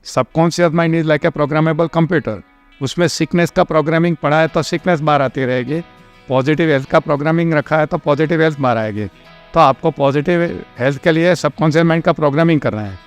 Subconscious mind is like A programmable computer. उसमें sickness का programming पढ़ा है तो सिकनेस बाहर आती रहेगी, पॉजिटिव हेल्थ का प्रोग्रामिंग रखा है तो पॉजिटिव हेल्थ बाहर आएगी। तो आपको पॉजिटिव हेल्थ के लिए सबकॉन्शियस माइंड का प्रोग्रामिंग करना है।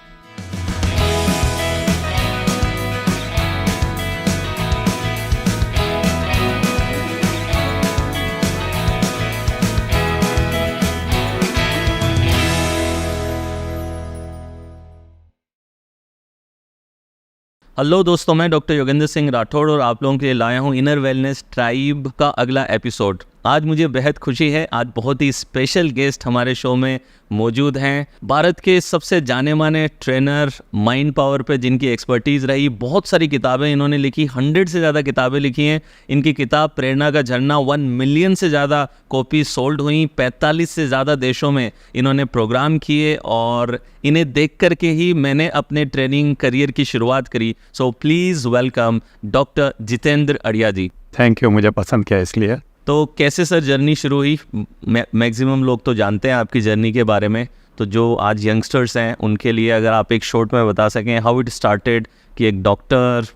हेलो दोस्तों, मैं डॉक्टर योगेंद्र सिंह राठौड़ और आप लोगों के लिए लाया हूँ इनर वेलनेस ट्राइब का अगला एपिसोड। आज मुझे बेहद खुशी है, आज बहुत ही स्पेशल गेस्ट हमारे शो में मौजूद हैं। भारत के सबसे जाने माने ट्रेनर, माइंड पावर पे जिनकी एक्सपर्टीज़ रही, बहुत सारी किताबें इन्होंने लिखी, 100 से ज़्यादा किताबें लिखी हैं। इनकी किताब प्रेरणा का झरना 1 मिलियन से ज़्यादा कॉपी सोल्ड हुई, 45 से ज़्यादा देशों में इन्होंने प्रोग्राम किए और इन्हें देख करके ही मैंने अपने ट्रेनिंग करियर की शुरुआत करी। So please welcome doctor Jitendra Adiya ji. Thank you, मुझे पसंद किया इसलिए। तो कैसे सर जर्नी शुरू हुई? मैक्सिमम लोग तो जानते हैं आपकी जर्नी के बारे में, तो जो आज यंगस्टर्स हैं उनके लिए अगर आप एक शॉर्ट में बता सकें हाउ इट स्टार्टेड, कि एक डॉक्टर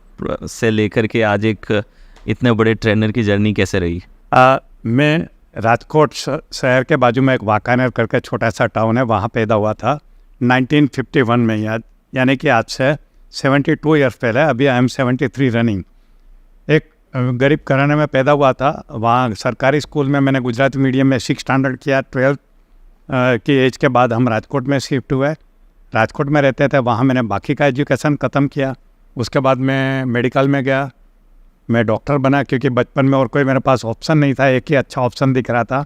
से लेकर के आज एक इतने बड़े ट्रेनर की जर्नी कैसे रही? मैं राजकोट शहर के बाजू में एक वाकानेर करके छोटा सा टाउन है, वहाँ पैदा हुआ था 1951 में, यानी कि आज से 72 ईयर्स पहले। अभी आई एम 73 रनिंग। एक गरीब घराने में पैदा हुआ था। वहाँ सरकारी स्कूल में मैंने गुजराती मीडियम में 6 स्टैंडर्ड किया। 12 की एज के बाद हम राजकोट में शिफ्ट हुए। राजकोट में रहते थे, वहाँ मैंने बाकी का एजुकेशन ख़त्म किया। उसके बाद मैं मेडिकल में गया, मैं डॉक्टर बना, क्योंकि बचपन में और कोई मेरे पास ऑप्शन नहीं था, एक ही अच्छा ऑप्शन दिख रहा था।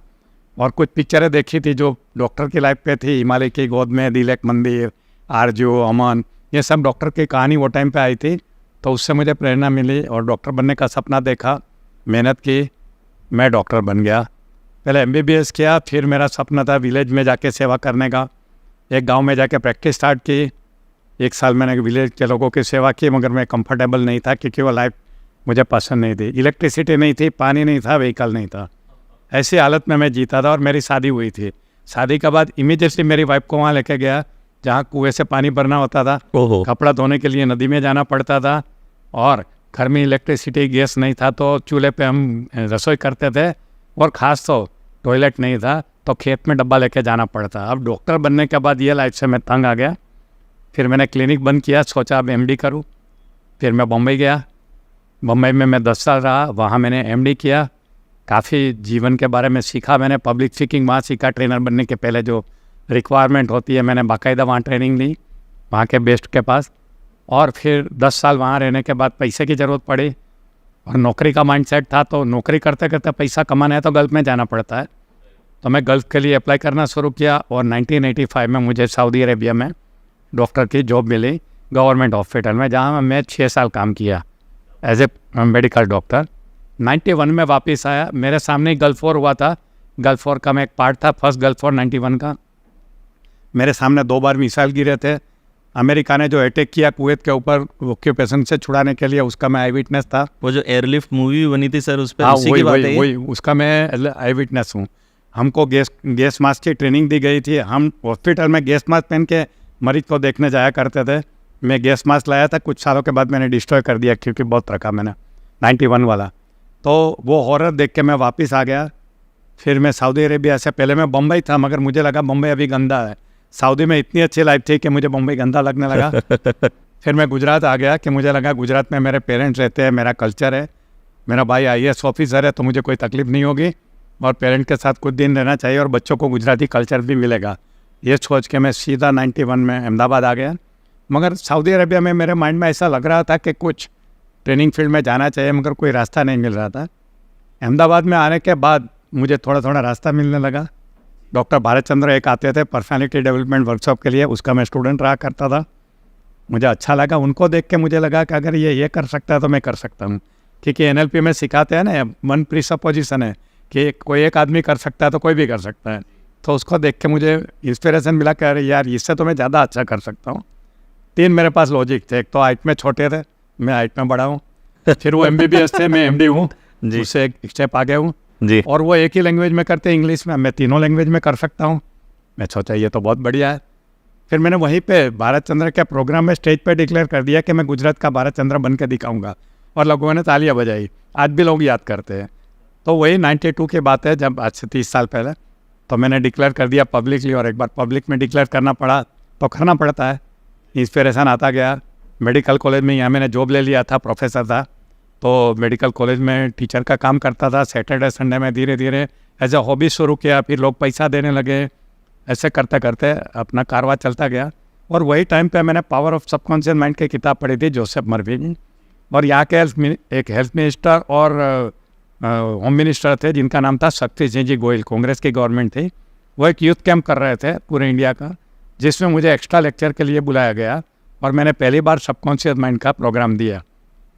और कुछ पिक्चरें देखी थी जो डॉक्टर की लाइफ पे थी, हिमालय की गोद में, दिलक मंदिर, आरजू, अमन, ये सब डॉक्टर की कहानी वो टाइम पे आई थी। तो उससे मुझे प्रेरणा मिली और डॉक्टर बनने का सपना देखा, मेहनत की, मैं डॉक्टर बन गया। पहले MBBS किया, फिर मेरा सपना था विलेज में जाके सेवा करने का। एक गांव में जाके प्रैक्टिस स्टार्ट की। 1 साल मैंने विलेज के लोगों की सेवा की, मगर मैं कंफर्टेबल नहीं था क्योंकि वो लाइफ मुझे पसंद नहीं थी। इलेक्ट्रिसिटी नहीं थी, पानी नहीं था, व्हीकल नहीं था। ऐसी हालत में मैं जीता था और मेरी शादी हुई थी। शादी के बाद इमीडिएटली मेरी वाइफ को वहाँ लेके गया जहाँ कुएं से पानी भरना होता था, कपड़ा धोने के लिए नदी में जाना पड़ता था, और घर में इलेक्ट्रिसिटी, गैस नहीं था, तो चूल्हे पे हम रसोई करते थे, और ख़ास तो टॉयलेट नहीं था, तो खेत में डब्बा लेके जाना पड़ता। अब डॉक्टर बनने के बाद ये लाइफ से मैं तंग आ गया। फिर मैंने क्लिनिक बंद किया, सोचा अब MD करूँ। फिर मैं बम्बई गया। बम्बई में मैं 10 साल रहा, वहाँ मैंने MD किया। काफ़ी जीवन के बारे में सीखा मैंने, पब्लिक स्पीकिंग वहाँ सीखा। ट्रेनर बनने के पहले जो रिक्वायरमेंट होती है, मैंने बाकायदा वहाँ ट्रेनिंग ली, वहाँ के बेस्ट के पास। और फिर 10 साल वहाँ रहने के बाद पैसे की ज़रूरत पड़ी और नौकरी का माइंडसेट था, तो नौकरी करते करते पैसा कमाना है तो गल्फ़ में जाना पड़ता है। तो मैं गल्फ़ के लिए अप्लाई करना शुरू किया और 1985 में मुझे सऊदी अरेबिया में डॉक्टर की जॉब मिली, गवर्नमेंट हॉस्पिटल में, जहाँ मैं 6 साल काम किया एज ए मेडिकल डॉक्टर। 91 में वापस आया। मेरे सामने गल्फ़ वॉर हुआ था, गल्फ़ वॉर का मैं एक पार्ट था, फर्स्ट गल्फ़ वॉर 91 का। मेरे सामने 2 बार मिसाइल गिरे थे। अमेरिका ने जो अटैक किया कुवैत के ऊपर ऑक्यूपेशन से छुड़ाने के लिए, उसका मैं आई विटनेस था। वो जो एयरलिफ्ट मूवी बनी थी सर, उस पर हाँ, उसी की बात है? वही उसका मैं आई विटनेस हूँ। हमको गैस मास्क की ट्रेनिंग दी गई थी। हम हॉस्पिटल में गैस मास्क पहन के मरीज को देखने जाया करते थे। मैं गैस मास्क लाया था, कुछ सालों के बाद मैंने डिस्ट्रॉय कर दिया क्योंकि बहुत रखा मैंने 91 वाला। तो वो हॉरर देख के मैं वापस आ गया। फिर मैं सऊदी अरेबिया से, पहले मैं बम्बई था, मगर मुझे लगा बम्बई अभी गंदा है। सऊदी में इतनी अच्छी लाइफ थी कि मुझे बम्बई गंदा लगने लगा। फिर मैं गुजरात आ गया कि मुझे लगा गुजरात में मेरे पेरेंट्स रहते हैं, मेरा कल्चर है, मेरा भाई IAS ऑफिसर है, तो मुझे कोई तकलीफ नहीं होगी और पेरेंट के साथ कुछ दिन रहना चाहिए और बच्चों को गुजराती कल्चर भी मिलेगा। ये सोच के मैं सीधा 91 में अहमदाबाद आ गया। मगर सऊदी अरेबिया में मेरे माइंड में ऐसा लग रहा था कि कुछ ट्रेनिंग फील्ड में जाना चाहिए, मगर कोई रास्ता नहीं मिल रहा था। अहमदाबाद में आने के बाद मुझे थोड़ा थोड़ा रास्ता मिलने लगा। डॉक्टर भारत चंद्र एक आते थे पर्सनालिटी डेवलपमेंट वर्कशॉप के लिए, उसका मैं स्टूडेंट रहा करता था। मुझे अच्छा लगा, उनको देख के मुझे लगा कि अगर ये कर सकता है तो मैं कर सकता हूँ। क्योंकि NLP में सिखाते हैं ना, वन प्रीसपोजिशन है कि कोई एक आदमी कर सकता है तो कोई भी कर सकता है। तो उसको देख के मुझे इंस्पिरेशन मिला कि अरे यार, इससे तो मैं ज़्यादा अच्छा कर सकता हूँ। 3 मेरे पास लॉजिक थे। एक तो हाइट में छोटे थे, मैं हाइट में बड़ा हूँ। फिर वो MBBS थे, मैं MD हूँ, उससे एक स्टेप आगे हूँ जी। और वो एक ही लैंग्वेज में करते, इंग्लिश में। मैं तीनों लैंग्वेज में कर सकता हूँ। मैं सोचा ये तो बहुत बढ़िया है। फिर मैंने वहीं पे भारत चंद्र के प्रोग्राम में स्टेज पे डिक्लेयर कर दिया कि मैं गुजरात का भारत चंद्र बन के दिखाऊंगा, और लोगों ने तालियां बजाई। आज भी लोग याद करते हैं। तो वही 92 की बात है, जब आज से 30 साल पहले तो मैंने डिक्लेयर कर दिया पब्लिकली, और एक बार पब्लिक में डिक्लेयर करना पड़ा तो करना पड़ता है। इंस्पिरेशन आता गया। मेडिकल कॉलेज में यहाँ मैंने जॉब ले लिया था, प्रोफेसर था, तो मेडिकल कॉलेज में टीचर का काम करता था। सैटरडे संडे में धीरे धीरे एज ए हॉबी शुरू किया, फिर लोग पैसा देने लगे। ऐसे करते करते अपना कारवां चलता गया। और वही टाइम पे मैंने पावर ऑफ सबकॉन्शियस माइंड की किताब पढ़ी थी, जोसेफ मर्फी की। और यहाँ के एक हेल्थ मिनिस्टर और होम मिनिस्टर थे जिनका नाम था शक्ति सिंह जी गोयल, कांग्रेस की गवर्नमेंट थी। वो एक यूथ कैंप कर रहे थे पूरे इंडिया का, जिसमें मुझे एक्स्ट्रा लेक्चर के लिए बुलाया गया, और मैंने पहली बार सबकॉन्शियस माइंड का प्रोग्राम दिया।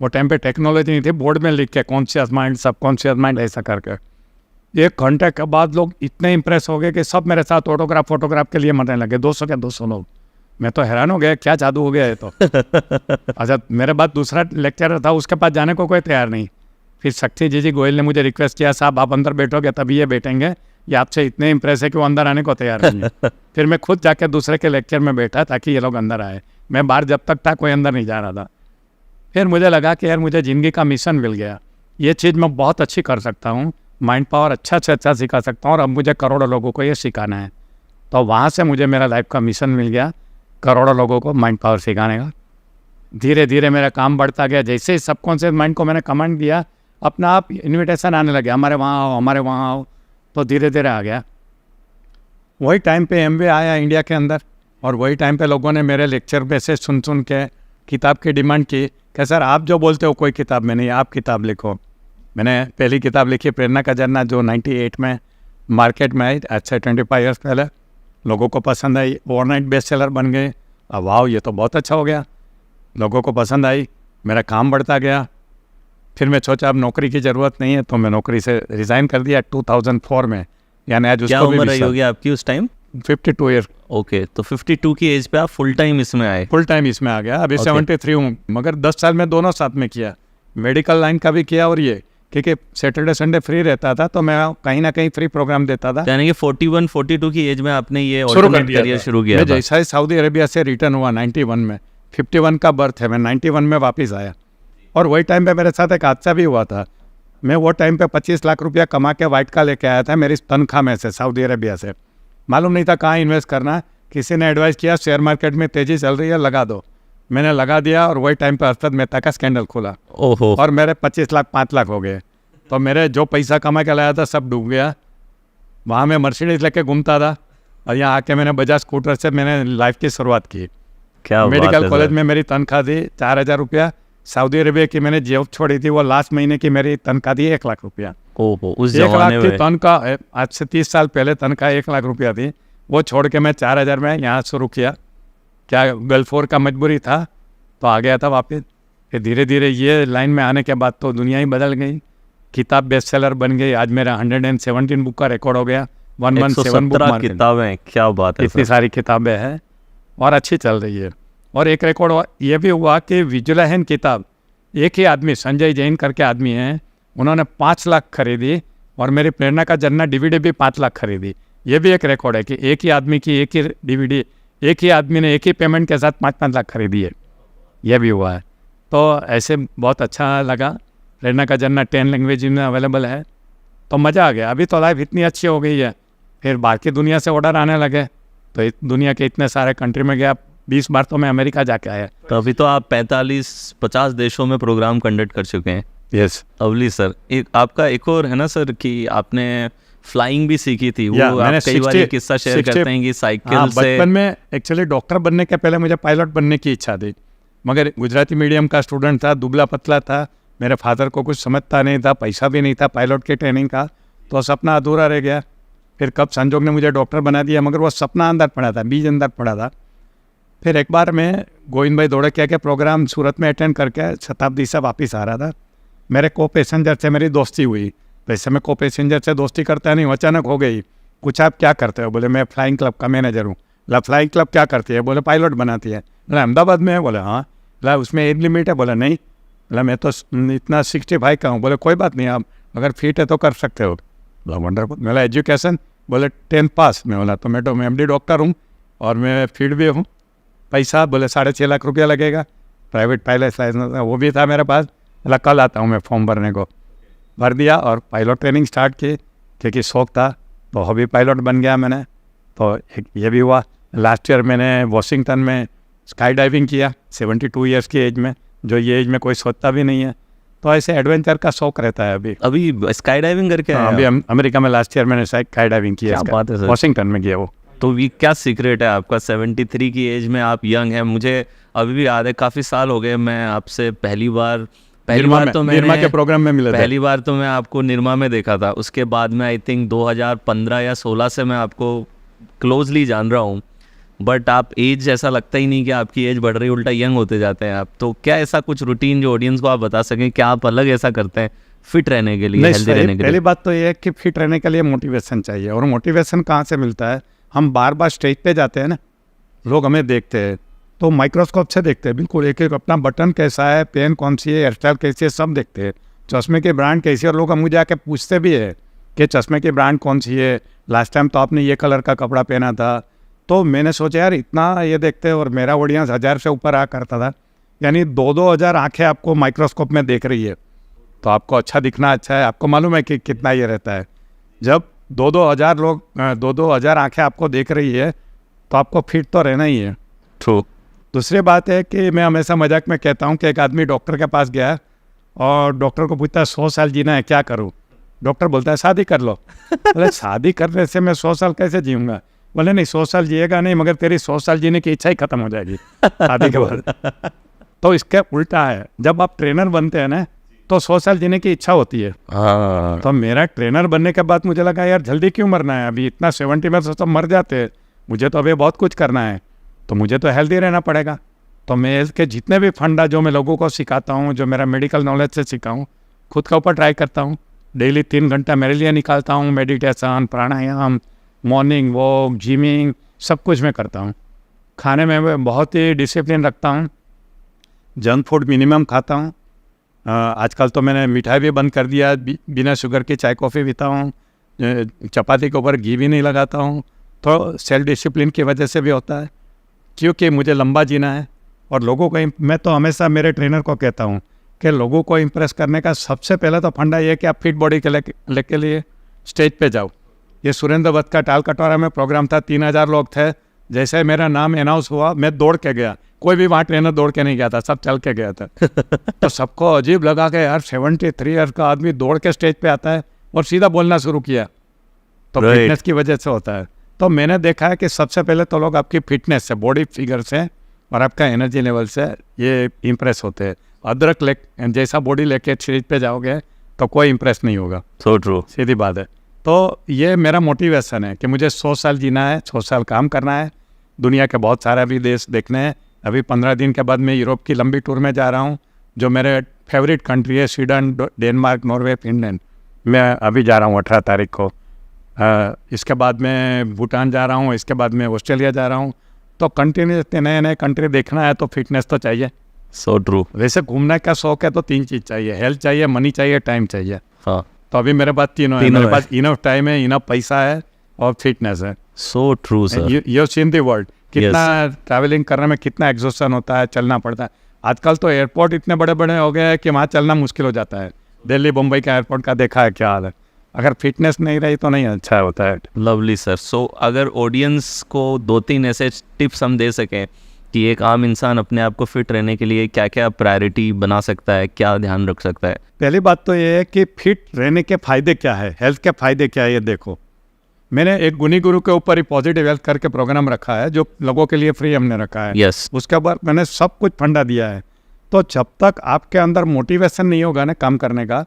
वो टाइम पे टेक्नोलॉजी नहीं थी, बोर्ड में लिख के कॉन्शियस माइंड, सबकॉन्शियस माइंड ऐसा करके। 1 घंटे के बाद लोग इतने इंप्रेस हो गए कि सब मेरे साथ फोटोग्राफ के लिए मरने लगे। 200 के 200 लोग। मैं तो हैरान हो गया, क्या जादू हो गया है। तो अच्छा, मेरे बाद दूसरा लेक्चरर था, उसके पास जाने को कोई तैयार नहीं। फिर शक्ति जी गोयल ने मुझे रिक्वेस्ट किया, साहब आप अंदर बैठोगे तभी ये बैठेंगे, ये आपसे इतने इंप्रेस है कि वो अंदर आने को तैयार नहीं है। फिर मैं खुद जाके दूसरे के लेक्चर में बैठा ताकि ये लोग अंदर आए। मैं बाहर जब तक था कोई अंदर नहीं जा रहा था। फिर मुझे लगा कि यार मुझे ज़िंदगी का मिशन मिल गया, ये चीज़ मैं बहुत अच्छी कर सकता हूँ, माइंड पावर अच्छा से अच्छा सिखा सकता हूँ, और अब मुझे करोड़ों लोगों को ये सिखाना है। तो वहाँ से मुझे मेरा लाइफ का मिशन मिल गया, करोड़ों लोगों को माइंड पावर सिखाने का। धीरे धीरे मेरा काम बढ़ता गया। जैसे ही सबकॉन्शियस माइंड को मैंने कमांड दिया, अपना आप इन्विटेशन आने लगे, हमारे वहाँ आओ, हमारे वहाँ आओ। तो धीरे धीरे आ गया। वही टाइम पे एमवे आया इंडिया के अंदर, और वही टाइम पे लोगों ने मेरे लेक्चर पे से सुन के किताब की डिमांड की कि सर आप जो बोलते हो कोई किताब में नहीं, आप किताब लिखो। मैंने पहली किताब लिखी प्रेरणा का झरना, जो 98 में मार्केट में आई, आज से 25 ईयर्स पहले। लोगों को पसंद आई, ओवरनाइट बेस्ट सेलर बन गए। अब वाह, ये तो बहुत अच्छा हो गया, लोगों को पसंद आई, मेरा काम बढ़ता गया। फिर मैं सोचा अब नौकरी की ज़रूरत नहीं है, तो मैं नौकरी से रिज़ाइन कर दिया 2004 में। यानी आज क्या उसको भी उम्र रही होगी आपकी उस टाइम? 52 ईयर। ओके, तो 52 की एज पे आप फुल टाइम इसमें आए? फुल टाइम इसमें आ गया। अभी 73 हूँ, मगर 10 साल में दोनों साथ में किया। मेडिकल लाइन का भी किया, और ये क्योंकि सैटरडे संडे फ्री रहता था, तो मैं कहीं ना कहीं फ्री प्रोग्राम देता था। यानी कि 41-42 की एज में आपने ये शुरू कर ऑल्टरनेट करियर शुरू किया मैं था? जैसा ही सऊदी अरेबिया से रिटर्न हुआ 91 में, 51 का बर्थ है, मैं 91 में वापस आया। और वही टाइम पे मेरे साथ एक हादसा भी हुआ था। मैं वो टाइम पे 25 लाख रुपया कमा के वाइट का लेके आया था मेरी तनख्वाह में से, सऊदी अरेबिया से। मालूम नहीं था कहाँ इन्वेस्ट करना। किसी ने एडवाइस किया शेयर मार्केट में तेज़ी चल रही है, लगा दो। मैंने लगा दिया, और वही टाइम पे अरशद मेहता का स्कैंडल खुला। ओहो। और मेरे 25 लाख 5 लाख हो गए। तो मेरे जो पैसा कमा के लाया था सब डूब गया। वहाँ मैं मर्सिडीज लेके घूमता था, और यहाँ आके मैंने बजाज स्कूटर से मैंने लाइफ की शुरुआत की। क्या मेडिकल कॉलेज में मेरी तनख्वाह थी 4000 रुपया। सऊदी अरेबिया की मैंने जॉब छोड़ी थी, वो लास्ट महीने की मेरी तनख्वाह थी 1 लाख रुपया। ओहो, उस 1 लाख जमाने की में? तनख्वाह, आज से 30 साल पहले तनख्वाह 1 लाख रुपया थी। वो छोड़ के मैं 4000 में यहाँ शुरू किया। क्या गल्फ वॉर का मजबूरी था, तो आ गया था वापस। फिर धीरे धीरे ये लाइन में आने के बाद तो दुनिया ही बदल गई। किताब बेस्ट सेलर बन गई। आज मेरा 117 बुक का रिकॉर्ड हो गया। 117 बुक 117 किताबें, क्या बात है इतनी सर। सारी किताबें हैं, और अच्छी चल रही है। और एक रिकॉर्ड ये भी हुआ कि विजुलाहन किताब, एक ही आदमी, संजय जैन करके आदमी हैं, उन्होंने 5 लाख खरीदी, और मेरी प्रेरणा का झरना DVD भी 5 लाख खरीदी। ये भी एक रिकॉर्ड है कि एक ही आदमी की एक ही DVD, एक ही आदमी ने एक ही पेमेंट के साथ 5-5 लाख खरीदी है। यह भी हुआ है। तो ऐसे बहुत अच्छा लगा। प्रेरणा का झरना 10 लैंग्वेज में अवेलेबल है, तो मज़ा आ गया। अभी तो लाइफ इतनी अच्छी हो गई है, फिर बाहर की दुनिया से ऑर्डर आने लगे, तो दुनिया के इतने सारे कंट्री में गया। 20 बार तो मैं अमेरिका जाके आया। तो अभी तो आप 45-50 देशों में प्रोग्राम कंडक्ट कर चुके हैं। यस। अवली सर, एक आपका एक और है ना सर कि आपने फ्लाइंग भी सीखी थी, वो मैंने आप कई बार ये किस्सा शेयर करते हैं कि साइकिल से। बचपन में एक्चुअली डॉक्टर बनने के पहले मुझे पायलट बनने की इच्छा थी, मगर गुजराती मीडियम का स्टूडेंट था, दुबला पतला था, मेरे फादर को कुछ समझता नहीं था, पैसा भी नहीं था पायलट की ट्रेनिंग का, तो सपना अधूरा रह गया। फिर कब संजोग ने मुझे डॉक्टर बना दिया, मगर वो सपना अंदर पड़ा था, बीज अंदर पड़ा था। फिर एक बार मैं गोविंद भाई दौड़किया के प्रोग्राम सूरत में अटेंड करके शताब्दी से वापस आ रहा था। मेरे को पैसेंजर से मेरी दोस्ती हुई। वैसे मैं को पैसेंजर से दोस्ती करता नहीं, अचानक हो गई। कुछ आप क्या करते हो? बोले मैं फ्लाइंग क्लब का मैनेजर हूँ। बोला फ्लाइंग क्लब क्या करती है? बोले पायलट बनाती है। बोला अहमदाबाद में है? बोले हाँ। बोला उसमें एज लिमिट है? बोला नहीं। बोला मैं तो इतना 65 का हूँ। बोले कोई बात नहीं, आप अगर फिट है तो कर सकते हो। बोला वंडरफुल। बोला एजुकेशन? बोले 10th पास। मैं बोला तो मैं MD डॉक्टर हूँ और मैं फील्ड भी हूँ। पैसा बोले 6.5 लाख रुपया लगेगा, प्राइवेट पायलट लाइसेंस वो भी था मेरे पास। बोला कल आता हूँ मैं फॉर्म भरने को। भर दिया और पायलट ट्रेनिंग स्टार्ट की, क्योंकि शौक था, तो हॉबी पायलट बन गया मैंने। तो ये भी हुआ। लास्ट ईयर मैंने वॉशिंगटन में स्काई डाइविंग किया 72 ईयर्स की एज में, जो ये एज में कोई सोचता भी नहीं है। तो ऐसे एडवेंचर का शौक रहता है अभी। अभी स्काई डाइविंग करके आए अभी आप? अमेरिका में लास्ट ईयर मैंने स्काई डाइविंग किया। क्या बात है सर। वॉशिंगटन में किया वो। तो ये क्या सीक्रेट है आपका? 73 की एज में आप यंग हैं। मुझे अभी भी याद है, काफ़ी साल हो गए मैं आपसे पहली बार तो निरमा के प्रोग्राम में मिले थे। पहली बार तो मैं आपको निरमा में देखा था। उसके बाद में आई थिंक 2015 या 16 से मैं आपको क्लोजली जान रहा हूँ। बट आप एज ऐसा लगता ही नहीं कि आपकी एज बढ़ रही, उल्टा यंग होते जाते हैं आप। तो क्या ऐसा कुछ रूटीन जो ऑडियंस को आप बता सकें, क्या आप अलग ऐसा करते हैं फिट रहने के लिए, हेल्दी रहने के लिए? पहली बात तो ये है कि फिट रहने के लिए मोटिवेशन चाहिए। और मोटिवेशन कहाँ से मिलता है? हम बार बार स्टेज पे जाते हैं ना, लोग हमें देखते हैं तो माइक्रोस्कोप से देखते हैं, बिल्कुल एक एक अपना बटन कैसा है, पेन कौन सी है, हेयर स्टाइल कैसी है, सब देखते हैं। चश्मे के ब्रांड कैसी है, और लोग मुझे आके पूछते भी है कि चश्मे की ब्रांड कौन सी है, लास्ट टाइम तो आपने ये कलर का कपड़ा पहना था। तो मैंने सोचा यार इतना ये देखते हैं, और मेरा ऑडियंस 1000 से ऊपर आ करता था, यानी 2-2 हज़ार आँखें आपको माइक्रोस्कोप में देख रही है, तो आपको अच्छा दिखना अच्छा है। आपको मालूम है कि कितना ये रहता है, जब 2-2 हज़ार लोग 2-2 हज़ार आँखें आपको देख रही है, तो आपको फिट तो रहना ही है। ट्रू। दूसरी बात है कि मैं हमेशा मजाक में कहता हूँ कि एक आदमी डॉक्टर के पास गया और डॉक्टर को पूछता है 100 साल जीना है, क्या करूँ? डॉक्टर बोलता है शादी कर लो। बोले शादी करने से मैं 100 साल कैसे जीऊँगा? बोले नहीं, 100 साल जिएगा नहीं, मगर तेरी 100 साल जीने की इच्छा ही खत्म हो जाएगी शादी के बाद। तो इसके उल्टा है, जब आप ट्रेनर बनते हैं ना तो 100 साल जीने की इच्छा होती है। तो मेरा ट्रेनर बनने के बाद मुझे लगा यार जल्दी क्यों मरना है, अभी इतना 70 में तो सब मर जाते हैं, मुझे तो अभी बहुत कुछ करना है, तो मुझे तो हेल्दी रहना पड़ेगा। तो मैं इसके जितने भी फंडा जो मैं लोगों को सिखाता हूँ, जो मेरा मेडिकल नॉलेज से सीखा हूँ, खुद के ऊपर ट्राई करता हूँ। डेली 3 घंटा मेरे लिए निकालता हूँ, मेडिटेशन, प्राणायाम, मॉर्निंग वॉक, जिमिंग, सब कुछ मैं करता हूँ। खाने में मैं बहुत ही डिसिप्लिन रखता हूँ, जंक फूड मिनिमम खाता हूँ। आजकल तो मैंने मिठाई भी बंद कर दिया, बिना शुगर की चाय कॉफ़ी पीता हूँ, चपाती के ऊपर घी भी नहीं लगाता हूँ। तो सेल्फ डिसिप्लिन की वजह से भी होता है, क्योंकि मुझे लंबा जीना है। और लोगों को मैं तो हमेशा मेरे ट्रेनर को कहता हूँ कि लोगों को इम्प्रेस करने का सबसे पहले तो फंडा ये है कि आप फिट बॉडी के लिए स्टेज पे जाओ। ये सुरेंद्र वत का टाल कटोरा में प्रोग्राम था, 3000 लोग थे। जैसे मेरा नाम अनाउंस हुआ, मैं दौड़ के गया। कोई भी वहाँ ट्रेनर दौड़ के नहीं गया था, सब चल के गया था। तो सबको अजीब लगा कि यार 73 ईयर्स का आदमी दौड़ के स्टेज पे आता है, और सीधा बोलना शुरू किया। तो फिटनेस की वजह से होता है। तो मैंने देखा है कि सबसे पहले तो लोग आपकी फिटनेस से, बॉडी फिगर से और आपका एनर्जी लेवल से ये इम्प्रेस होते हैं। अदरक जैसा बॉडी लेके स्टेज पे जाओगे तो कोई इम्प्रेस नहीं होगा। सो ट्रू, सीधी बात है। तो ये मेरा मोटिवेशन है कि मुझे 100 साल जीना है, 100 साल काम करना है, दुनिया के बहुत सारे भी देश देखने हैं। अभी 15 दिन के बाद मैं यूरोप की लंबी टूर में जा रहा हूँ, जो मेरे फेवरेट कंट्री है, स्वीडन, डेनमार्क, नॉर्वे, फिनलैंड। मैं अभी जा रहा हूँ 18 तारीख को। इसके बाद मैं भूटान जा रहा हूँ, इसके बाद मैं ऑस्ट्रेलिया जा रहा हूँ। तो कंटिन्यू इतने नए नए कंट्री देखना है तो फिटनेस तो चाहिए। So true. वैसे घूमने का शौक है तो 3 चीज़ चाहिए, हेल्थ चाहिए, मनी चाहिए, टाइम चाहिए। हाँ, तो अभी मेरे पास तीनों है। मेरे पास इनफ टाइम है, इनफ पैसा है और फिटनेस है। So true sir. You seen the world, कितना ट्रैवलिंग करने में कितना एग्जॉस्शन होता है, चलना पड़ता है। आजकल तो एयरपोर्ट इतने बड़े बड़े हो गए हैं कि वहाँ चलना मुश्किल हो जाता है। दिल्ली बम्बई का एयरपोर्ट का देखा है क्या हाल है। अगर फिटनेस नहीं रही तो नहीं अच्छा होता है। Lovely sir. सो अगर ऑडियंस को 2-3 ऐसे टिप्स हम दे सकें कि एक आम इंसान अपने आप को फिट रहने के लिए क्या क्या प्रायोरिटी बना सकता है, क्या ध्यान रख सकता है? पहली बात तो ये है कि फिट रहने के फ़ायदे क्या है, हेल्थ के फ़ायदे क्या है, ये देखो। मैंने एक गुनी गुरु के ऊपर ही पॉजिटिव हेल्थ करके प्रोग्राम रखा है, जो लोगों के लिए फ्री हमने रखा है। यस। उसके बाद मैंने सब कुछ फंडा दिया है। तो जब तक आपके अंदर मोटिवेशन नहीं होगा ना काम करने का,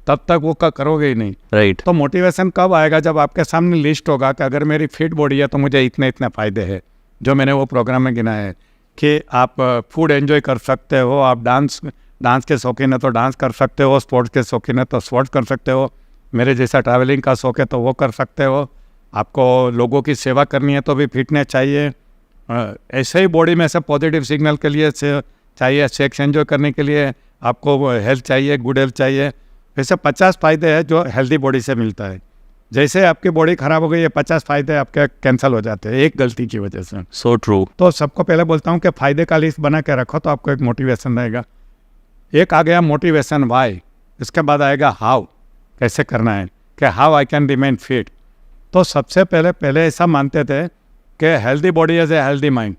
तब तक वो करोगे ही नहीं। राइट। तो मोटिवेशन कब आएगा? जब आपके सामने लिस्ट होगा कि अगर मेरी फिट बॉडी है तो मुझे इतने इतने फ़ायदे हैं, जो मैंने वो प्रोग्राम में गिना है। कि आप फूड एंजॉय कर सकते हो, आप डांस के शौकीन है तो डांस कर सकते हो, स्पोर्ट्स के शौकीन है तो स्पोर्ट्स कर सकते हो, मेरे जैसा ट्रैवलिंग का शौक है तो वो कर सकते हो, आपको लोगों की सेवा करनी है तो भी फिटनेस चाहिए। ऐसे ही बॉडी में से पॉजिटिव सिग्नल के लिए चाहिए, सेक्स एंजॉय करने के लिए आपको हेल्थ चाहिए, गुड हेल्थ चाहिए। वैसे 50 फ़ायदे हैं जो हेल्दी बॉडी से मिलता है। जैसे आपकी बॉडी खराब हो गई है 50 फायदे आपके कैंसिल हो जाते हैं एक गलती की वजह से। So true. तो सबको पहले बोलता हूँ कि फ़ायदे का लिस्ट बना के रखो तो आपको एक मोटिवेशन रहेगा। एक आ गया मोटिवेशन वाई, इसके बाद आएगा हाउ, कैसे करना है, कि how I can remain fit. तो सबसे पहले ऐसा मानते थे कि healthy body as a healthy mind,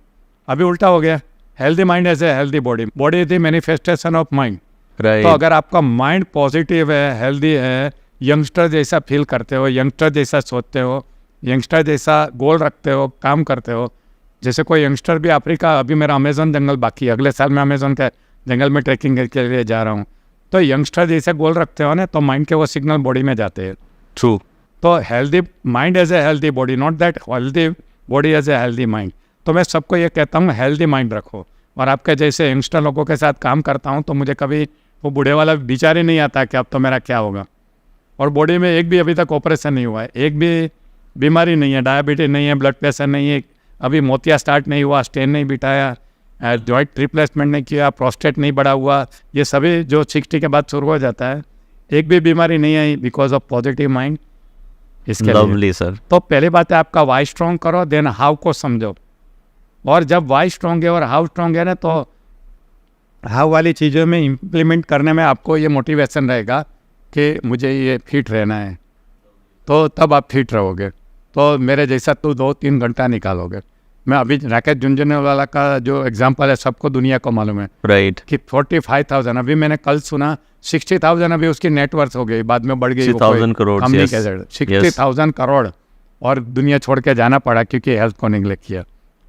अभी उल्टा हो गया, healthy mind as a healthy body, body is the manifestation of mind. तो अगर आपका माइंड पॉजिटिव है, हेल्दी है, यंगस्टर जैसा फील करते हो, यंगस्टर जैसा सोचते हो, यंगस्टर जैसा गोल रखते हो, काम करते हो, जैसे कोई यंगस्टर भी अफ्रीका, अभी मेरा अमेजोन जंगल बाकी है, अगले साल मैं अमेजोन के जंगल में ट्रैकिंग के लिए जा रहा हूँ, तो यंगस्टर जैसे गोल रखते हो ना, तो माइंड के वो सिग्नल बॉडी में जाते हैं। ट्रू। तो healthy mind as a healthy body, not that healthy body as a healthy mind. तो मैं सबको ये कहता हूँ हेल्दी माइंड रखो। और आपके जैसे यंगस्टर लोगों के साथ काम करता हूँ तो मुझे कभी वो बूढ़े वाला विचार ही नहीं आता कि अब तो मेरा क्या होगा। और बॉडी में एक भी अभी तक ऑपरेशन नहीं हुआ है, एक भी बीमारी नहीं है, डायबिटीज नहीं है, ब्लड प्रेशर नहीं है, अभी मोतिया स्टार्ट नहीं हुआ, स्टेन नहीं बिठाया, जॉइंट रिप्लेसमेंट नहीं किया, प्रोस्टेट नहीं बढ़ा हुआ, ये सभी जो 60 के बाद शुरू हो जाता है, एक भी बीमारी नहीं आई बिकॉज ऑफ पॉजिटिव माइंड। इसके लवली सर। तो पहली बात है आपका वाई स्ट्रॉन्ग करो, देन हाउ को समझो। और जब वाई स्ट्रॉन्ग है और हाउ स्ट्रॉन्ग है ना, तो हाउ वाली चीज़ों में इम्प्लीमेंट करने में आपको ये मोटिवेशन रहेगा कि मुझे ये फिट रहना है, तो तब आप फिट रहोगे। तो मेरे जैसा तो 2-3 घंटा निकालोगे। मैं अभी राकेश झुंझुनवाला का जो एग्जांपल है सबको दुनिया को मालूम है, राइट। कि 45,000, अभी मैंने कल सुना 60,000 अभी उसकी नेटवर्थ हो गई, बाद में बढ़ गई 60,000 करोड़। 60,000 करोड़, और दुनिया छोड़ के जाना पड़ा क्योंकि हेल्थ को निगलेक्ट किया।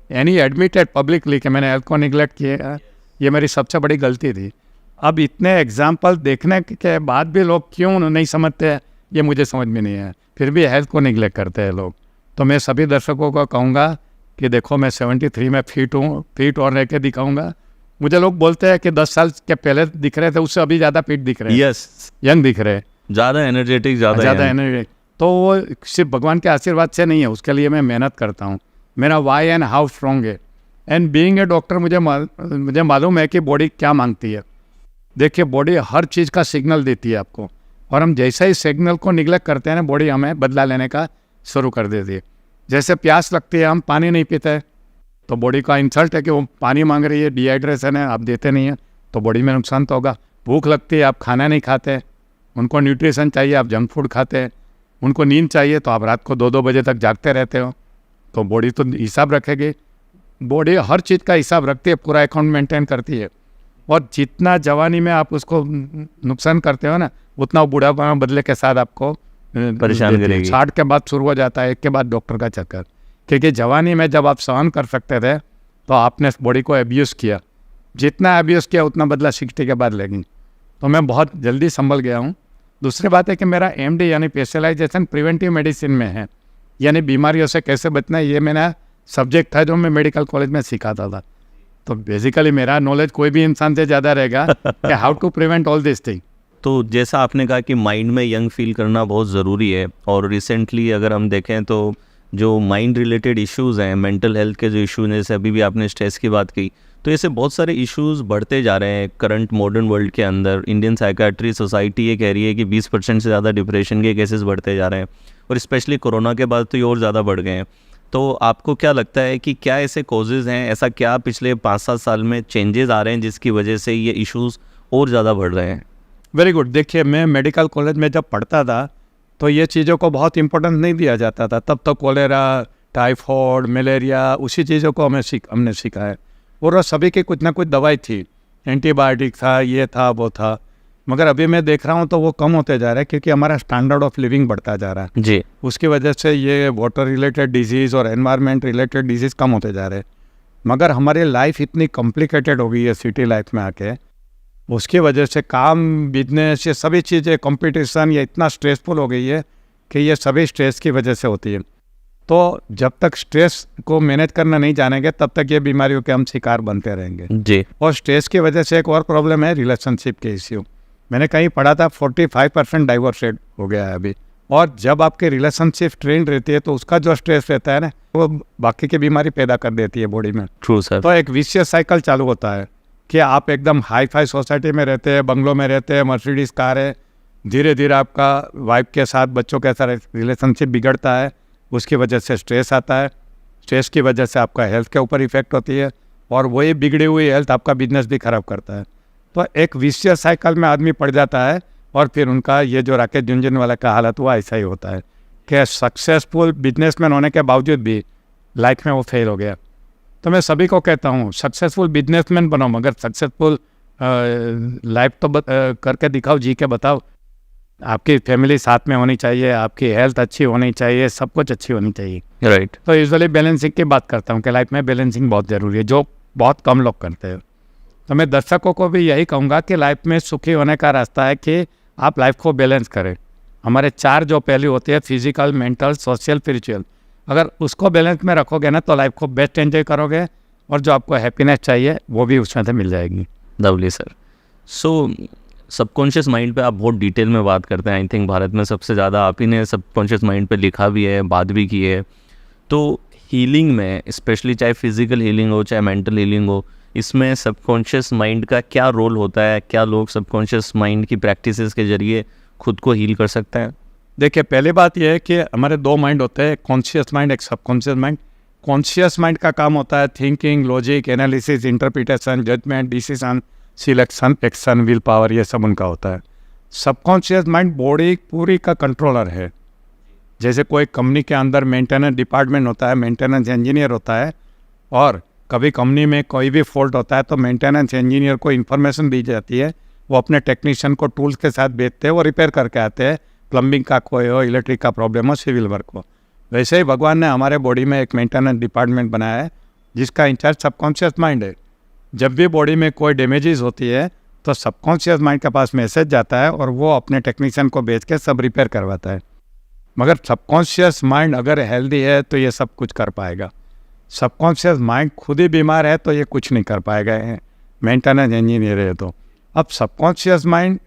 यानी एडमिटेड पब्लिकली कि मैंने हेल्थ को निगलेक्ट किया, ये मेरी सबसे बड़ी गलती थी। अब इतने एग्जाम्पल देखने के बाद भी लोग क्यों नहीं समझते हैं, ये मुझे समझ में नहीं है, फिर भी हेल्थ को निगलेक्ट करते हैं लोग। तो मैं सभी दर्शकों को कहूँगा कि देखो मैं 73 में फिट हूँ, फिट और रह के दिखाऊँगा। मुझे लोग बोलते हैं कि 10 साल के पहले दिख रहे थे, उससे अभी ज़्यादा फिट दिख रहे हैं। यस, यंग दिख रहे हैं, ज़्यादा एनर्जेटिक, ज़्यादा एनर्जेटिक। तो वो सिर्फ भगवान के आशीर्वाद से नहीं है, उसके लिए मैं मेहनत करता हूँ। मेरा वाई एंड हाउ स्ट्रॉन्ग है। एंड बीइंग ए डॉक्टर मुझे मालूम है कि बॉडी क्या मांगती है। देखिए बॉडी हर चीज़ का सिग्नल देती है आपको, और हम जैसे ही सिग्नल को निगलेक्ट करते हैं ना, बॉडी हमें बदला लेने का शुरू कर देती है। जैसे प्यास लगती है, हम पानी नहीं पीते तो बॉडी का इंसल्ट है कि वो पानी मांग रही है, डिहाइड्रेशन है, आप देते नहीं हैं तो बॉडी में नुकसान तो होगा। भूख लगती है, आप खाना नहीं खाते, उनको न्यूट्रिशन चाहिए, आप जंक फूड खाते हैं। उनको नींद चाहिए तो आप रात को 2-2 बजे तक जागते रहते हो, तो बॉडी तो हिसाब रखेगी। बॉडी हर चीज़ का हिसाब रखती है, पूरा अकाउंट मेंटेन करती है। और जितना जवानी में आप उसको नुकसान करते हो ना, उतना वो बुढ़ापा बदले के साथ आपको परेशान करेगी। 60 के बाद शुरू हो जाता है, 1 के बाद डॉक्टर का चक्कर। क्योंकि जवानी में जब आप सहन कर सकते थे तो आपने बॉडी को एब्यूज़ किया, जितना एब्यूज़ किया उतना बदला 60 के बाद लेगी। तो मैं बहुत जल्दी संभल गया हूँ। दूसरी बात है कि मेरा MD यानी स्पेशलाइजेशन प्रिवेंटिव मेडिसिन में है, यानी बीमारियों से कैसे बचना है, ये मेरा सब्जेक्ट था जो मैं मेडिकल कॉलेज में सिखाता था। तो बेसिकली मेरा नॉलेज कोई भी इंसान से ज़्यादा रहेगा कि how to prevent all this thing. तो जैसा आपने कहा कि माइंड में यंग फील करना बहुत ज़रूरी है, और रिसेंटली अगर हम देखें तो जो माइंड रिलेटेड इश्यूज़ हैं, मेंटल हेल्थ के जो इश्यूज़ हैं, जैसे अभी भी आपने स्ट्रेस की बात की, तो ऐसे बहुत सारे इश्यूज़ बढ़ते जा रहे हैं करंट मॉडर्न वर्ल्ड के अंदर। इंडियन साइकियाट्री सोसाइटी ये कह रही है कि 20% से ज़्यादा डिप्रेशन के केसेस बढ़ते जा रहे हैं, और स्पेशली कोरोना के बाद तो ये और ज़्यादा बढ़ गए हैं। तो आपको क्या लगता है कि क्या ऐसे कॉजेज़ हैं, ऐसा क्या पिछले 5-7 साल में चेंजेस आ रहे हैं जिसकी वजह से ये इश्यूज़ और ज़्यादा बढ़ रहे हैं? Very good. देखिए मैं मेडिकल कॉलेज में जब पढ़ता था तो ये चीज़ों को बहुत इंपॉर्टेंस नहीं दिया जाता था। तब तो कोलेरा, टाइफॉइड, मलेरिया, उसी चीज़ों को हमने सीखा है। और सभी की कुछ ना कुछ दवाई थी, एंटीबायोटिक था, ये था, वो था। मगर अभी मैं देख रहा हूँ तो वो कम होते जा रहा है क्योंकि हमारा स्टैंडर्ड ऑफ लिविंग बढ़ता जा रहा है जी। उसकी वजह से ये वाटर रिलेटेड डिजीज़ और एनवायरनमेंट रिलेटेड डिजीज़ कम होते जा रहे हैं। मगर हमारी लाइफ इतनी कॉम्प्लिकेटेड हो गई है सिटी लाइफ में आके, उसकी वजह से काम, बिजनेस, ये सभी चीज़ें, कंपटीशन, ये इतना स्ट्रेसफुल हो गई है कि ये सभी स्ट्रेस की वजह से होती है। तो जब तक स्ट्रेस को मैनेज करना नहीं जानेंगे तब तक ये बीमारियों के हम शिकार बनते रहेंगे जी। और स्ट्रेस की वजह से एक और प्रॉब्लम है रिलेशनशिप के इश्यू। मैंने कहीं पढ़ा था 45% डाइवोर्स रेट हो गया है अभी। और जब आपके रिलेशनशिप स्ट्रेन रहती है तो उसका जो स्ट्रेस रहता है ना, वो बाकी की बीमारी पैदा कर देती है बॉडी में। True sir. तो एक विशियस साइकिल चालू होता है कि आप एकदम हाई फाई सोसाइटी में रहते हैं, बंगलों में रहते हैं, मर्सिडीज कार है, धीरे धीरे आपका वाइफ के साथ, बच्चों के साथ रिलेशनशिप बिगड़ता है, उसकी वजह से स्ट्रेस आता है, स्ट्रेस की वजह से आपका हेल्थ के ऊपर इफेक्ट होती है, और वही बिगड़ी हुई हेल्थ आपका बिजनेस भी ख़राब करता है। तो एक विशियस साइकिल में आदमी पड़ जाता है, और फिर उनका ये जो राकेश झुनझुनवाला का हालत हुआ, ऐसा ही होता है कि सक्सेसफुल बिजनेसमैन होने के बावजूद भी लाइफ में वो फेल हो गया। तो मैं सभी को कहता हूँ, सक्सेसफुल बिजनेसमैन बनो, मगर सक्सेसफुल लाइफ तो करके दिखाओ, जी के बताओ। आपकी फैमिली साथ में होनी चाहिए, आपकी हेल्थ अच्छी होनी चाहिए, सब कुछ अच्छी होनी चाहिए। राइट। तो यूजुअली बैलेंसिंग की बात करता हूँ कि लाइफ में बैलेंसिंग बहुत ज़रूरी है, जो बहुत कम लोग करते हैं। तो मैं दर्शकों को भी यही कहूँगा कि लाइफ में सुखी होने का रास्ता है कि आप लाइफ को बैलेंस करें। हमारे 4 जो पहलू होते हैं, फिजिकल, मेंटल, सोशल, स्पिरिचुअल, अगर उसको बैलेंस में रखोगे ना, तो लाइफ को बेस्ट एंजॉय करोगे, और जो आपको हैप्पीनेस चाहिए वो भी उसमें से मिल जाएगी। Lovely sir. So subconscious mind पे आप बहुत डिटेल में बात करते हैं। आई थिंक भारत में सबसे ज़्यादा आप ही ने सबकॉन्शियस माइंड पे लिखा भी है, बात भी की है। तो हीलिंग में स्पेशली, चाहे फिजिकल हीलिंग हो चाहे मेंटल हीलिंग हो, इसमें सबकॉन्शियस माइंड का क्या रोल होता है? क्या लोग सबकॉन्शियस माइंड की प्रैक्टिसेस के जरिए खुद को हील कर सकते हैं? देखिए, पहली बात यह है कि हमारे 2 माइंड होते हैं, कॉन्शियस माइंड, एक सबकॉन्शियस माइंड। कॉन्शियस माइंड का काम होता है thinking, logic, analysis, interpretation, judgement, decision, selection, action, will power, ये सब उनका होता है। सबकॉन्शियस माइंड बॉडी पूरी का कंट्रोलर है। जैसे कोई कंपनी के अंदर मेंटेनेंस डिपार्टमेंट होता है, मेंटेनेंस इंजीनियर होता है, और कभी कंपनी में कोई भी फॉल्ट होता है तो मेंटेनेंस इंजीनियर को इन्फॉर्मेशन दी जाती है, वो अपने टेक्नीशियन को टूल्स के साथ भेजते हैं, वो रिपेयर करके आते हैं, प्लम्बिंग का कोई हो, इलेक्ट्रिक का प्रॉब्लम हो, सिविल वर्क हो। वैसे ही भगवान ने हमारे बॉडी में एक मेंटेनेंस डिपार्टमेंट बनाया है, जिसका इंचार्ज सबकॉन्शियस माइंड है। जब भी बॉडी में कोई डैमेजेस होती है तो सबकॉन्शियस माइंड के पास मैसेज जाता है, और वो अपने टेक्नीशियन को भेज के सब रिपेयर करवाता है। मगर सबकॉन्शियस माइंड अगर हेल्दी है तो ये सब कुछ कर पाएगा। सबकॉन्शियस माइंड खुद ही बीमार है तो ये कुछ नहीं कर पाएगा, मेंटेनेंस इंजीनियर है तो। अब सबकॉन्शियस माइंड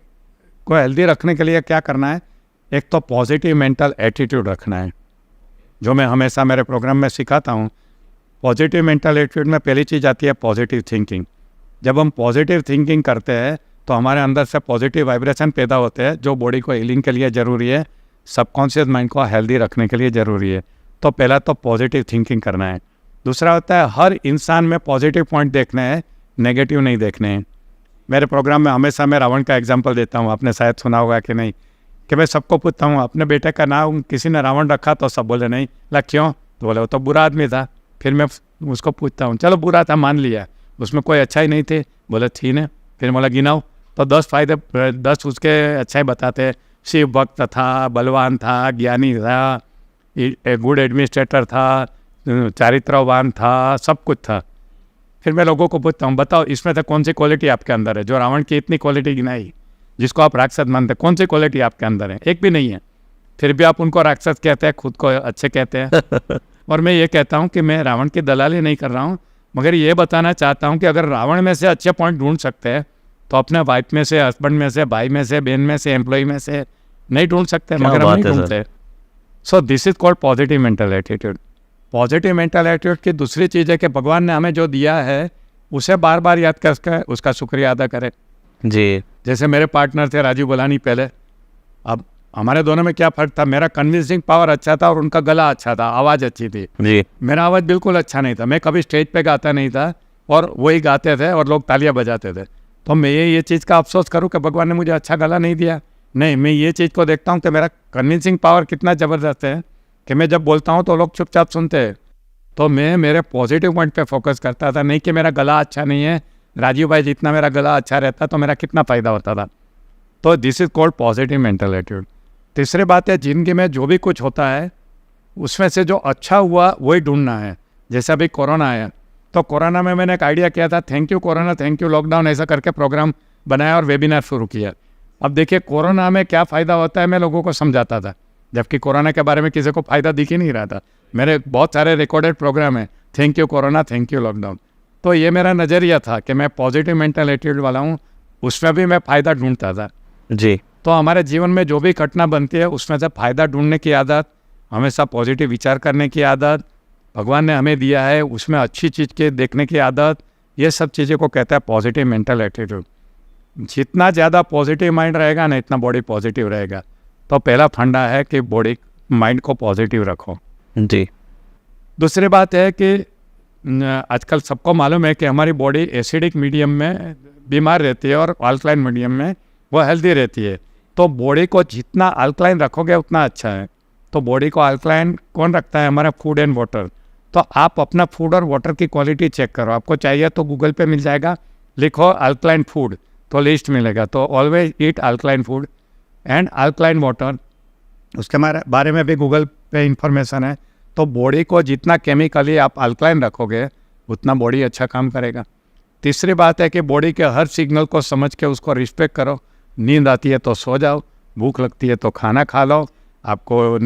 को हेल्दी रखने के लिए क्या करना है? एक तो पॉजिटिव मेंटल एटीट्यूड रखना है, जो मैं हमेशा मेरे प्रोग्राम में सिखाता हूँ। पॉजिटिव मेंटल एटीट्यूड में पहली चीज़ आती है पॉजिटिव थिंकिंग। जब हम पॉजिटिव थिंकिंग करते हैं तो हमारे अंदर से पॉजिटिव वाइब्रेशन पैदा होते हैं, जो बॉडी को हीलिंग के लिए ज़रूरी है, सबकॉन्शियस माइंड को हेल्दी रखने के लिए ज़रूरी है। तो पहला तो पॉजिटिव थिंकिंग करना है। दूसरा होता है हर इंसान में पॉजिटिव पॉइंट देखने हैं, नेगेटिव नहीं देखने हैं। मेरे प्रोग्राम में हमेशा मैं रावण का एग्जाम्पल देता हूँ, आपने शायद सुना होगा कि नहीं, कि मैं सबको पूछता हूँ अपने बेटे का नाम किसी ने रावण रखा, तो सब बोले नहीं। ला क्यों? तो बोले वो तो बुरा आदमी था। फिर मैं उसको पूछता हूँ, चलो बुरा था मान लिया, उसमें कोई अच्छा ही नहीं थे। बोले ठीक है। फिर बोला गिनाओ, तो 10 फायदे 10 उसके अच्छाई बताते। शिव भक्त था, बलवान था, ज्ञानी था, गुड एडमिनिस्ट्रेटर था, चारित्रवान था, सब कुछ था। फिर मैं लोगों को पूछता हूँ, बताओ इसमें से कौन सी क्वालिटी आपके अंदर है? जो रावण की इतनी क्वालिटी गिनाई, जिसको आप राक्षस मानते, कौन सी क्वालिटी आपके अंदर है? एक भी नहीं है। फिर भी आप उनको राक्षस कहते हैं, खुद को अच्छे कहते हैं। और मैं ये कहता हूँ कि मैं रावण की दलाली नहीं कर रहा हूँ, मगर ये बताना चाहता हूँ कि अगर रावण में से अच्छे पॉइंट ढूंढ सकते हैं तो अपने वाइफ में से, हस्बैंड में से, भाई में से, बहन में से, एम्प्लॉय में से नहीं ढूंढ सकते, मगर हम नहीं ढूंढते। So this is called positive mental attitude. Positive mental attitude की दूसरी चीज़ है कि भगवान ने हमें जो दिया है उसे बार बार याद कर उसका शुक्रिया अदा करें। जी। जैसे मेरे पार्टनर थे राजीव बोलानी पहले। अब हमारे दोनों में क्या फ़र्क था? मेरा कन्विंसिंग पावर अच्छा था और उनका गला अच्छा था, आवाज़ अच्छी थी। जी। मेरा आवाज़ बिल्कुल अच्छा नहीं था, मैं कभी स्टेज पे गाता नहीं था, और वही गाते थे और लोग तालियां बजाते थे। तो मैं ये चीज़ का अफसोस करूं कि भगवान ने मुझे अच्छा गला नहीं दिया? नहीं, मैं ये चीज़ को देखता हूं कि मेरा कन्विंसिंग पावर कितना ज़बरदस्त है कि मैं जब बोलता हूं तो लोग चुपचाप सुनते हैं। तो मैं मेरे पॉजिटिव पॉइंट पे फोकस करता था, नहीं कि मेरा गला अच्छा नहीं है, राजीव भाई जितना मेरा गला अच्छा रहता तो मेरा कितना फ़ायदा होता था। तो this is called positive mental attitude. तीसरी बात है, ज़िंदगी में जो भी कुछ होता है उसमें से जो अच्छा हुआ वही ढूंढना है। जैसे अभी कोरोना आया, तो कोरोना में मैंने एक आइडिया किया था, thank you corona, thank you lockdown, ऐसा करके प्रोग्राम बनाया और वेबिनार शुरू किया। अब देखिए कोरोना में क्या फ़ायदा होता है मैं लोगों को समझाता था, जबकि कोरोना के बारे में किसी को फ़ायदा दिख ही नहीं रहा था। मेरे बहुत सारे रिकॉर्डेड प्रोग्राम हैं, thank you corona, thank you lockdown. तो ये मेरा नज़रिया था कि मैं पॉजिटिव मेंटल एटीट्यूड वाला हूँ, उसमें भी मैं फ़ायदा ढूंढता था। जी। तो हमारे जीवन में जो भी घटना बनती है उसमें से फ़ायदा ढूंढने की आदत, हमेशा पॉजिटिव विचार करने की आदत, भगवान ने हमें दिया है उसमें अच्छी चीज़ के देखने की आदत, ये सब चीज़ों को कहता है पॉजिटिव मेंटल एटीट्यूड। जितना ज़्यादा पॉजिटिव माइंड रहेगा ना, इतना बॉडी पॉजिटिव रहेगा। तो पहला फंडा है कि बॉडी माइंड को पॉजिटिव रखो। जी। दूसरी बात है कि आजकल सबको मालूम है कि हमारी बॉडी एसिडिक मीडियम में बीमार रहती है और अल्कलाइन मीडियम में वो हेल्दी रहती है। तो बॉडी को जितना अल्कलाइन रखोगे उतना अच्छा है। तो बॉडी को अल्कलाइन कौन रखता है? हमारा फूड एंड वाटर। तो आप अपना फूड और वाटर की क्वालिटी चेक करो। आपको चाहिए तो गूगल पे मिल जाएगा, लिखो अल्कलाइन फूड तो लिस्ट मिलेगा। तो always eat alkaline food and alkaline water, उसके बारे में भी गूगल पे इंफॉर्मेशन है। तो बॉडी को जितना केमिकली आप अल्कलाइन रखोगे उतना बॉडी अच्छा काम करेगा। तीसरी बात है कि बॉडी के हर सिग्नल को समझ के उसको रिस्पेक्ट करो। नींद आती है तो सो जाओ, भूख लगती है तो खाना खा लो, आपको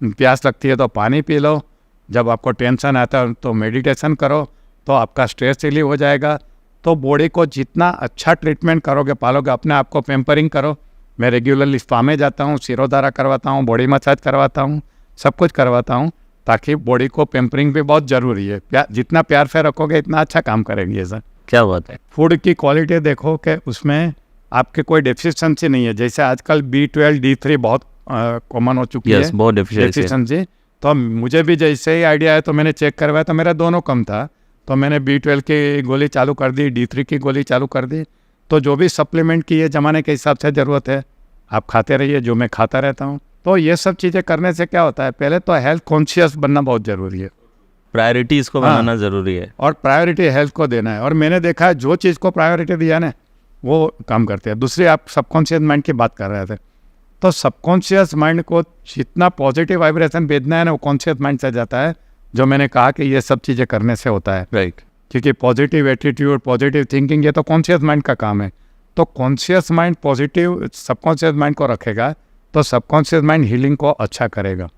प्यास लगती है तो पानी पी लो, जब आपको टेंशन आता है तो मेडिटेशन करो, तो आपका स्ट्रेस रिलीव हो जाएगा। तो बॉडी को जितना अच्छा ट्रीटमेंट करोगे, पालोगे, अपने आप को पेम्परिंग करो। मैं रेगुलरली स्पा में जाता हूँ, सिरोधारा करवाता हूँ, बॉडी मसाज करवाता हूँ, सब कुछ करवाता हूँ, ताकि बॉडी को पेम्परिंग भी बहुत ज़रूरी है। जितना प्यार से रखोगे इतना अच्छा काम करेगी। सर क्या बात है। फूड की क्वालिटी देखो कि उसमें आपके कोई डेफिशिएंसी नहीं है। जैसे आजकल B12 D3 बहुत कॉमन हो चुकी है, बहुत डेफिशिएंसी। तो मुझे भी जैसे ही आइडिया है तो मैंने चेक करवाया तो मेरा दोनों कम था। तो मैंने B12 की गोली चालू कर दी, D3 की गोली चालू कर दी। तो जो भी सप्लीमेंट की है ज़माने के हिसाब से ज़रूरत है आप खाते रहिए, जो मैं खाता रहता हूँ। तो ये सब चीज़ें करने से क्या होता है, पहले तो हेल्थ कॉन्शियस बनना बहुत ज़रूरी है। प्रायोरिटीज़ को बनाना ज़रूरी है और प्रायोरिटी हेल्थ को देना है। और मैंने देखा है जो चीज़ को प्रायोरिटी दिया ना वो काम करते हैं। दूसरी, आप सबकॉन्शियस माइंड की बात कर रहे थे, तो सबकॉन्शियस माइंड को जितना पॉजिटिव वाइब्रेशन भेजना है ना वो कॉन्शियस माइंड से जाता है। जो मैंने कहा कि ये सब चीज़ें करने से होता है, राइट। क्योंकि पॉजिटिव एटीट्यूड, पॉजिटिव थिंकिंग ये तो कॉन्शियस माइंड का काम है। तो conscious mind positive subconscious mind को रखेगा तो सबकॉन्शियस माइंड हीलिंग को अच्छा करेगा।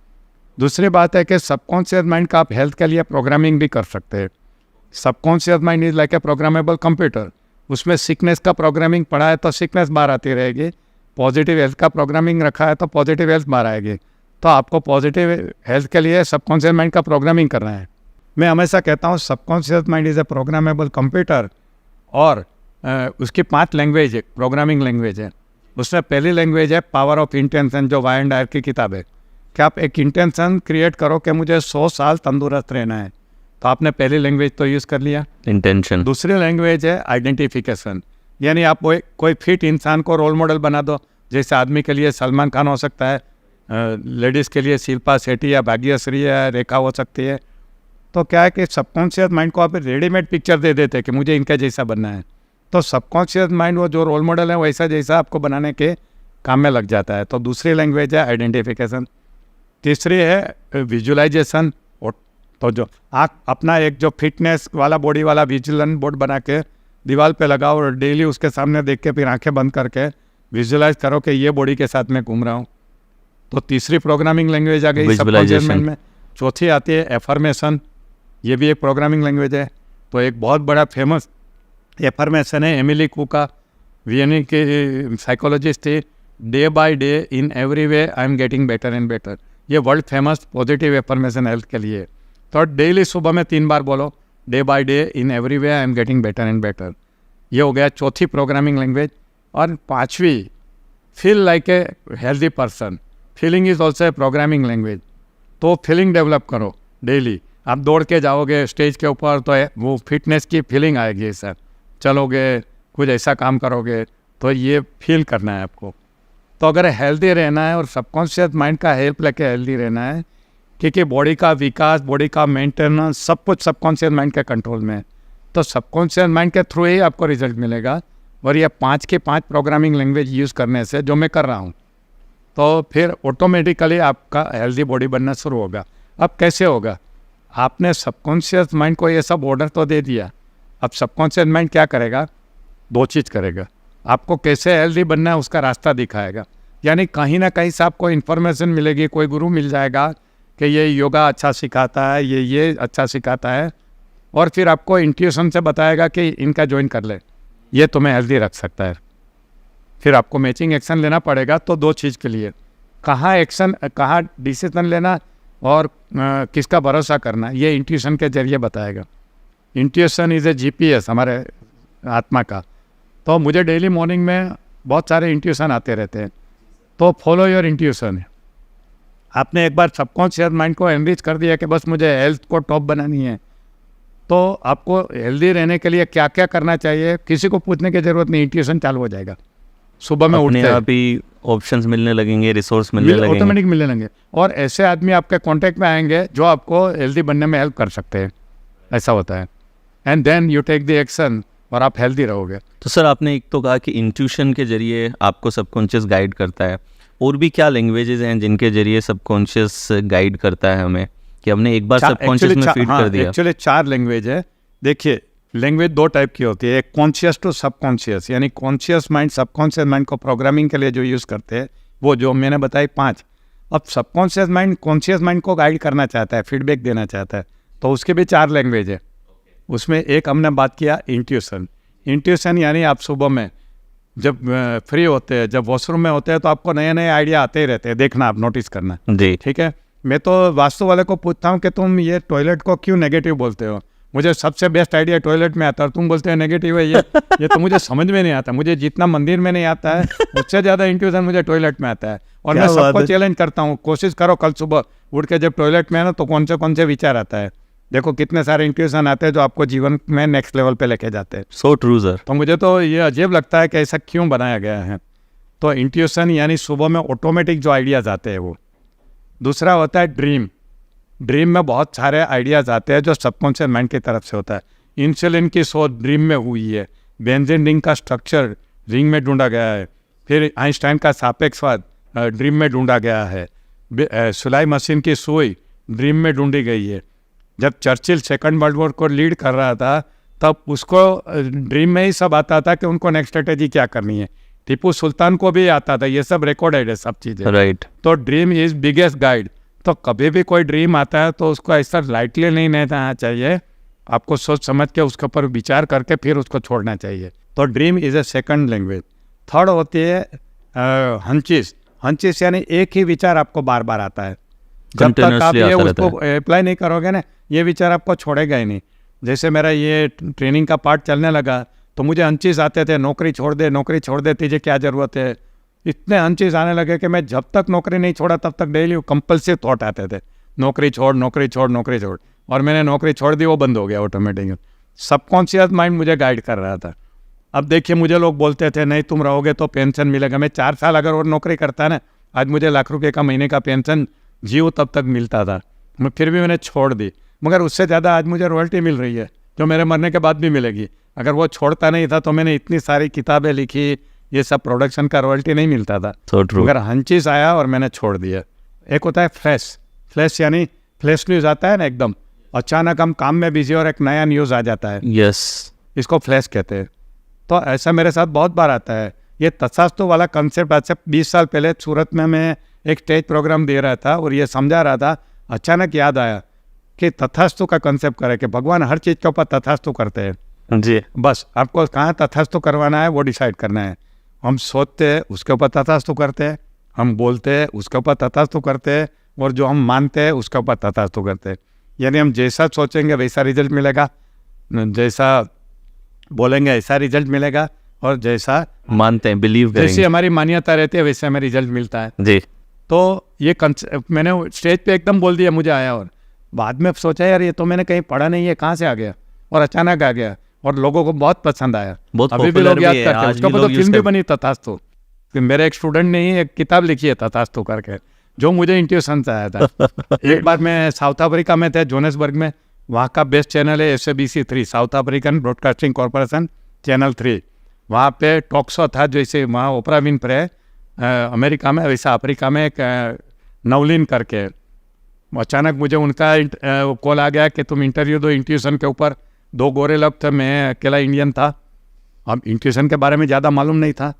दूसरी बात है कि सबकॉन्शियस माइंड का आप हेल्थ के लिए प्रोग्रामिंग भी कर सकते हैं। Subconscious mind is like A programmable computer. उसमें सिकनेस का प्रोग्रामिंग पड़ा है तो सिकनेस बाहर आती रहेगी, पॉजिटिव हेल्थ का प्रोग्रामिंग रखा है तो पॉजिटिव हेल्थ बाहर आएगी। तो आपको पॉजिटिव हेल्थ के लिए सबकॉन्शियस माइंड का प्रोग्रामिंग करना है। मैं हमेशा कहता हूँ subconscious mind is a programmable computer. और उसकी 5 लैंग्वेज है, प्रोग्रामिंग लैंग्वेज है। उसमें पहली लैंग्वेज है पावर ऑफ इंटेंशन, जो वायन डायर की किताब है। कि आप एक इंटेंशन क्रिएट करो कि मुझे 100 साल तंदुरुस्त रहना है, तो आपने पहली लैंग्वेज तो यूज़ कर लिया, इंटेंशन। दूसरी लैंग्वेज है आइडेंटिफिकेशन, यानी आप कोई फिट इंसान को रोल मॉडल बना दो। जैसे आदमी के लिए सलमान खान हो सकता है, लेडीज़ के लिए शिल्पा शेट्टी या भाग्यश्री या रेखा हो सकती है। तो क्या है कि सबकॉन्शियस माइंड को आप रेडीमेड पिक्चर दे देते हैं कि मुझे इनका जैसा बनना है। तो सबकॉन्शियस माइंड वो जो रोल मॉडल है वैसा जैसा आपको बनाने के काम में लग जाता है। तो दूसरी लैंग्वेज है आइडेंटिफिकेशन। तीसरी है विजुअलाइजेशन। तो जो आप अपना एक जो फिटनेस वाला बॉडी वाला विजुअल बोर्ड बना के दीवार पे लगाओ और डेली उसके सामने देख के फिर आंखें बंद करके विजुअलाइज करो कि ये बॉडी के साथ मैं घूम रहा हूँ। तो तीसरी प्रोग्रामिंग लैंग्वेज आ गई सबकॉन्शियस माइंड में। चौथी आती है एफर्मेशन, ये भी एक प्रोग्रामिंग लैंग्वेज है। तो एक बहुत बड़ा फेमस एफर्मेशन है एमिली कू का, वियनी की साइकोलॉजिस्ट थी। Day by day in every way I am getting better and better. ये world famous positive affirmation health के लिए। तो डेली सुबह में 3 बार बोलो, day by day in every way I am getting better and better. ये हो गया चौथी प्रोग्रामिंग लैंग्वेज। और 5वीं feel like a healthy person, feeling is also A programming language. तो फीलिंग डेवलप करो डेली। आप दौड़ के जाओगे स्टेज के ऊपर तो वो फिटनेस की फीलिंग आएगी सर। चलोगे, कुछ ऐसा काम करोगे तो ये फील करना है आपको। तो अगर हेल्दी रहना है और सबकॉन्शियस माइंड का हेल्प लेके हेल्दी रहना है, क्योंकि बॉडी का विकास, बॉडी का मेंटेनेंस सब कुछ सबकॉन्शियस माइंड के कंट्रोल में है। तो सबकॉन्शियस माइंड के थ्रू ही आपको रिजल्ट मिलेगा। और ये 5 के 5 प्रोग्रामिंग लैंग्वेज यूज़ करने से, जो मैं कर रहा हूँ, तो फिर ऑटोमेटिकली आपका हेल्दी बॉडी बनना शुरू होगा। अब कैसे होगा? आपने सबकॉन्शियस माइंड को ये सब ऑर्डर तो दे दिया, अब सबकॉन्शियस माइंड क्या करेगा? 2 चीज़ करेगा। आपको कैसे हेल्दी बनना है उसका रास्ता दिखाएगा। यानी कहीं ना कहीं से आपको इन्फॉर्मेशन मिलेगी, कोई गुरु मिल जाएगा कि ये योगा अच्छा सिखाता है, ये अच्छा सिखाता है, और फिर आपको इंट्यूशन से बताएगा कि इनका ज्वाइन कर ले, ये तुम्हें हेल्दी रख सकता है। फिर आपको मैचिंग एक्शन लेना पड़ेगा। तो 2 चीज़ के लिए, कहाँ एक्शन, कहाँ डिसीजन लेना और किसका भरोसा करना, ये इंट्यूशन के जरिए बताएगा। इंट्यूशन इज़ ए GPS हमारे आत्मा का। तो मुझे डेली मॉर्निंग में बहुत सारे इंट्यूशन आते रहते हैं, तो फॉलो योर इंट्यूशन। आपने एक बार सबकॉन्शियस माइंड को एनरिच कर दिया कि बस मुझे हेल्थ को टॉप बनानी है, तो आपको हेल्दी रहने के लिए क्या क्या करना चाहिए किसी को पूछने की ज़रूरत नहीं, इंट्यूशन चालू हो जाएगा। सुबह में अपने उठते आप ही ऑप्शंस मिलने लगेंगे, रिसोर्स मिलने लगेंगे, ऑटोमेटिक मिलने लगेंगे, और ऐसे आदमी आपके कांटेक्ट में आएंगे जो आपको हेल्दी बनने में हेल्प कर सकते हैं। ऐसा होता है, and then you take the action और आप हेल्दी रहोगे। तो सर आपने एक तो कहा कि इंट्यूशन के जरिए आपको सबकॉन्शियस गाइड करता है, और भी क्या लैंग्वेजेस हैं जिनके जरिए सबकॉन्शियस गाइड करता है हमें, कि हमने एक बार सबकॉन्शियस में फीड कर दिया? एक्चुअली 4 लैंग्वेज है। देखिए, लैंग्वेज 2 टाइप की होती है, एक कॉन्शियस टू सबकॉन्शियस, यानी कॉन्शियस माइंड सबकॉन्शियस माइंड को प्रोग्रामिंग के लिए जो यूज़ करते हैं, वो जो मैंने बताई 5। अब सबकॉन्शियस माइंड कॉन्शियस माइंड को गाइड करना चाहता है, फीडबैक देना चाहता है, तो उसके भी 4 लैंग्वेज है। उसमें एक हमने बात किया इंट्यूशन। इंट्यूशन यानी आप सुबह में जब फ्री होते हैं, जब वॉशरूम में होते हैं, तो आपको नए नए आइडिया आते ही रहते हैं, देखना, आप नोटिस करना, जी ठीक है। मैं तो वास्तु वाले को पूछता हूँ कि तुम ये टॉयलेट को क्यों नेगेटिव बोलते हो, मुझे सबसे बेस्ट आइडिया टॉयलेट में आता है, तुम बोलते हो नेगेटिव है ये तो मुझे समझ में नहीं आता। मुझे जितना मंदिर में नहीं आता है उससे ज़्यादा इंट्यूशन मुझे टॉयलेट में आता है, और मैं सबको चैलेंज करता हूँ, कोशिश करो कल सुबह उठ के जब टॉयलेट में है ना, तो कौन से विचार आता है। देखो कितने सारे इंट्यूशन आते हैं जो आपको जीवन में नेक्स्ट लेवल पे लेके जाते हैं। So true sir. तो मुझे तो ये अजीब लगता है कि ऐसा क्यों बनाया गया है। तो इंट्यूशन यानी सुबह में ऑटोमेटिक जो आइडियाज़ आते हैं वो। दूसरा होता है ड्रीम। ड्रीम में बहुत सारे आइडियाज़ आते हैं जो सबकॉन्शियस माइंड की तरफ से होता है। इंसुलिन की शोध ड्रीम में हुई है, बेंजीन रिंग का स्ट्रक्चर ड्रीम में ढूंढा गया है, फिर आइंस्टाइन का सापेक्षवाद ड्रीम में ढूंढा गया है, सिलाई मशीन की सुई ड्रीम में ढूंढी गई है। जब चर्चिल सेकंड वर्ल्ड वॉर को लीड कर रहा था, तब उसको ड्रीम में ही सब आता था कि उनको नेक्स्ट स्ट्रेटेजी क्या करनी है। टीपू सुल्तान को भी आता था, ये सब रिकॉर्डेड है सब चीज़ें, राइट। तो ड्रीम इज बिगेस्ट गाइड। तो कभी भी कोई ड्रीम आता है तो उसको ऐसा लाइटली नहीं लेना चाहिए, आपको सोच समझ के उसके ऊपर विचार करके फिर उसको छोड़ना चाहिए। तो dream is a second language. Third होती है हंचिस। हंचिस यानी एक ही विचार आपको बार बार आता है, जब तक आप ये उसको अप्लाई नहीं करोगे ना, ये विचार आपको छोड़ेगा ही नहीं। जैसे मेरा ये ट्रेनिंग का पार्ट चलने लगा तो मुझे हंचिस आते थे, नौकरी छोड़ दे, तुझे क्या ज़रूरत है। इतने हंचिस आने लगे कि मैं जब तक नौकरी नहीं छोड़ा तब तक डेली कंपल्सिव थॉट आते थे, नौकरी छोड़। और मैंने नौकरी छोड़ दी, वो बंद हो गया ऑटोमेटिक। सबकॉन्शियस माइंड मुझे गाइड कर रहा था। अब देखिए, मुझे लोग बोलते थे नहीं तुम रहोगे तो पेंशन मिलेगा। मैं 4 साल अगर और नौकरी करता ना, आज मुझे लाख रुपये का महीने का पेंशन जीव तब तक मिलता था। मैं फिर भी मैंने छोड़ दी, मगर उससे ज़्यादा आज मुझे रॉयल्टी मिल रही है, जो मेरे मरने के बाद भी मिलेगी। अगर वो छोड़ता नहीं था तो मैंने इतनी सारी किताबें लिखी, ये सब प्रोडक्शन का रॉयल्टी नहीं मिलता था। मगर हंचिस आया और मैंने छोड़ दिया। एक होता है फ्लैश यानी फ्लैश न्यूज़ आता है ना, एकदम अचानक हम काम में बिजी और एक नया न्यूज़ आ जाता है, यस, इसको फ्लैश कहते हैं। तो ऐसा मेरे साथ बहुत बार आता है। ये तथास्तु वाला कंसेप्ट आज से 20 साल पहले सूरत में मैं एक स्टेज प्रोग्राम दे रहा था और ये समझा रहा था, अचानक याद आया कि तथास्तु का कंसेप्ट करे कि भगवान हर चीज़ के ऊपर तथास्तु करते हैं जी। बस आपको कहाँ तथास्तु करवाना है वो डिसाइड करना है। हम सोचते हैं उसके ऊपर तथास्तु करते हैं, हम बोलते हैं उसके ऊपर तथास्तु करते हैं, और जो हम मानते हैं उसके ऊपर तथास्तु करते हैं। यानी हम जैसा सोचेंगे वैसा रिजल्ट मिलेगा, जैसा बोलेंगे ऐसा रिजल्ट मिलेगा, और जैसा मानते हैं, बिलीव करेंगे, जैसी हमारी मान्यता रहती है वैसे हमें रिजल्ट मिलता है जी। तो ये कंसेप्ट मैंने स्टेज पे एकदम बोल दिया, मुझे आया, और बाद में सोचा यार ये तो मैंने कहीं पढ़ा नहीं है, कहाँ से आ गया, और अचानक आ गया और लोगों को बहुत पसंद आया। बहुत अभी भी लोग याद करते हैं, उसके ऊपर तो फिल्म भी बनी तथास्तु। फिर मेरे एक स्टूडेंट ने ही एक किताब लिखी है तथास्तु करके, जो मुझे इंट्यूशन से आया था। एक बार मैं साउथ अफ्रीका में थे, जोहान्सबर्ग में, वहाँ का बेस्ट चैनल है SABC 3, south African broadcasting corporation channel 3। वहाँ पे टॉक शो था, जैसे वहाँ ओपरा विनफ्रे अमेरिका में, वैसा अफ्रीका में एक नवलिन करके। अचानक मुझे उनका कॉल आ गया कि तुम इंटरव्यू दो इंट्यूशन के ऊपर। 2 गोरे लोग थे, मैं अकेला इंडियन था। अब इंट्यूशन के बारे में ज़्यादा मालूम नहीं था,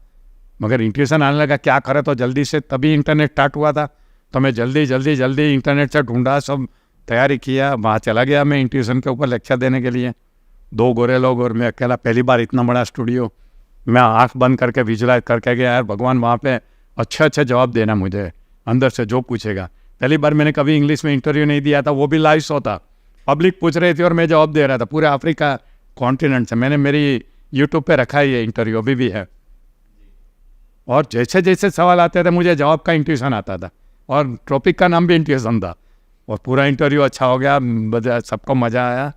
मगर इंट्यूशन आने लगा, क्या करे तो जल्दी से, तभी इंटरनेट स्टार्ट हुआ था, तो मैं जल्दी इंटरनेट से ढूंढा, सब तैयारी किया, वहाँ चला गया मैं इंट्यूशन के ऊपर लेक्चर देने के लिए। 2 गोरे लोग और मैं अकेला, पहली बार इतना बड़ा स्टूडियो। मैं आँख बंद करके विजुलाइज करके गया, यार भगवान वहाँ पे अच्छे जवाब देना मुझे अंदर से जो पूछेगा। पहली बार मैंने कभी इंग्लिश में इंटरव्यू नहीं दिया था, वो भी लाइव शो था, पब्लिक पूछ रही थी और मैं जवाब दे रहा था, पूरे अफ्रीका कॉन्टिनेंट से। मैंने मेरी यूट्यूब पे रखा है, ये इंटरव्यू अभी भी है। और जैसे जैसे सवाल आते थे मुझे जवाब का इंट्यूशन आता था, और टॉपिक का नाम भी इंट्यूशन था, और पूरा इंटरव्यू अच्छा हो गया, सबको मज़ा आया।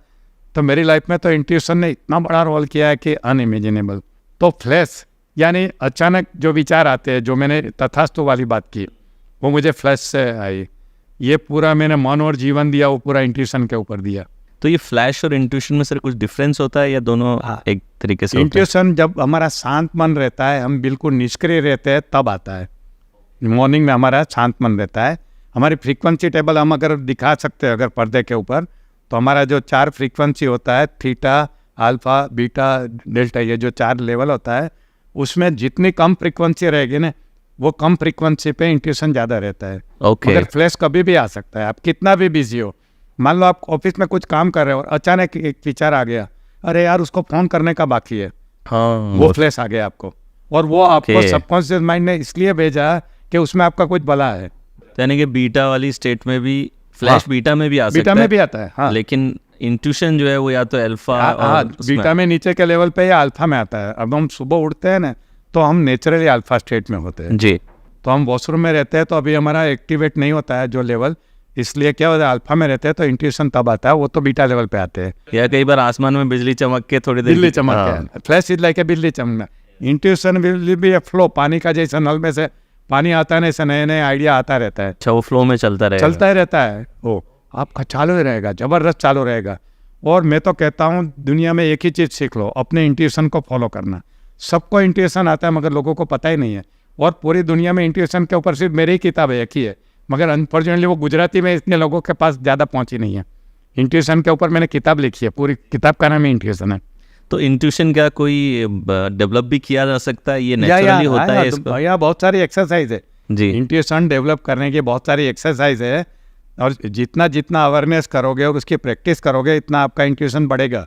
तो मेरी लाइफ में तो इंट्यूशन ने इतना बड़ा रोल किया है कि अनइमेजिनेबल। तो फ्लैश यानी अचानक जो विचार आते हैं, जो मैंने तथास्तु वाली बात की, वो मुझे फ्लैश से आई। ये पूरा मैंने मन और जीवन दिया, वो पूरा इंट्यूशन के ऊपर दिया। तो ये फ्लैश और इंट्यूशन में सर कुछ डिफरेंस होता है या दोनों एक तरीके से होता है? इंट्यूशन जब हमारा शांत मन रहता है, हम बिल्कुल निष्क्रिय रहते हैं, तब आता है। मॉर्निंग में हमारा शांत मन रहता है। हमारी फ्रीक्वेंसी टेबल हम अगर दिखा सकते हैं अगर पर्दे के ऊपर, तो हमारा जो 4 फ्रीक्वेंसी होता है, थीटा, अल्फा, बीटा, डेल्टा, ये जो 4 लेवल होता है, उसमें जितनी कम फ्रीक्वेंसी रहेगी ना, वो कम फ्रीक्वेंसी पे इंट्यूशन ज़्यादा रहता है। मगर फ्लैश कभी भी आ सकता है, आप कितना भी बिजी हो। मान लो आप ऑफिस में कुछ काम कर रहे हो और अचानक एक विचार आ गया, अरे यार उसको फ़ोन करने का बाकी है, वो फ्लैश आ गया आपको, और वो आपको सबकॉन्शियस माइंड ने इसलिए भेजा कि उसमें आपका कुछ भला है। यानी कि बीटा वाली स्टेट में भी फ्लैश, बीटा में भी आ सकता है, बीटा में भी आता है, लेकिन इंट्यूशन जो है वो या तो अल्फा, बीटा में नीचे के लेवल पे या अल्फा में आता है। अब हम सुबह उठते हैं ना, तो हम नेचुरली अल्फा स्टेट में होते हैं जी। तो हम वॉशरूम में रहते हैं, तो अभी हमारा एक्टिवेट नहीं होता है जो लेवल, इसलिए क्या होता है, अल्फा में रहते हैं तो इंट्यूशन तब आता है, वो तो बीटा लेवल पे आते हैं। या कई बार आसमान में बिजली चमक के थोड़ी देर बिजली चमक के, फ्लैश इज लाइक ए बिजली चमकना। Intuition will be a flow, पानी का जैसा नल में से पानी आता है ना, ऐसे नए नए आइडिया आता रहता है। अच्छा, वो फ्लो में चलता ही रहता है, वो आपका चालू ही रहेगा, जबरदस्त चालू रहेगा। और मैं तो कहता हूँ दुनिया में एक ही चीज़ सीख लो, अपने इंट्यूशन को फॉलो करना। सबको इंट्यूशन आता है मगर लोगों को पता ही नहीं है, और पूरी दुनिया में इंट्यूशन के ऊपर सिर्फ मेरी ही किताब है, एक ही है, मगर अनफॉर्चुनेटली वो गुजराती में इतने लोगों के पास ज़्यादा पहुँची नहीं है। इंट्यूशन के ऊपर मैंने किताब लिखी है, पूरी किताब का नाम ही इंट्यूशन है। तो इंट्यूशन क्या कोई डेवलप भी किया जा सकता है, ये नेचुरली होता है? इसको यहाँ बहुत सारी एक्सरसाइज है जी, इंट्यूशन डेवलप करने की बहुत सारी एक्सरसाइज है, और जितना जितना अवेयरनेस करोगे और उसकी प्रैक्टिस करोगे, इतना आपका इंट्यूशन बढ़ेगा।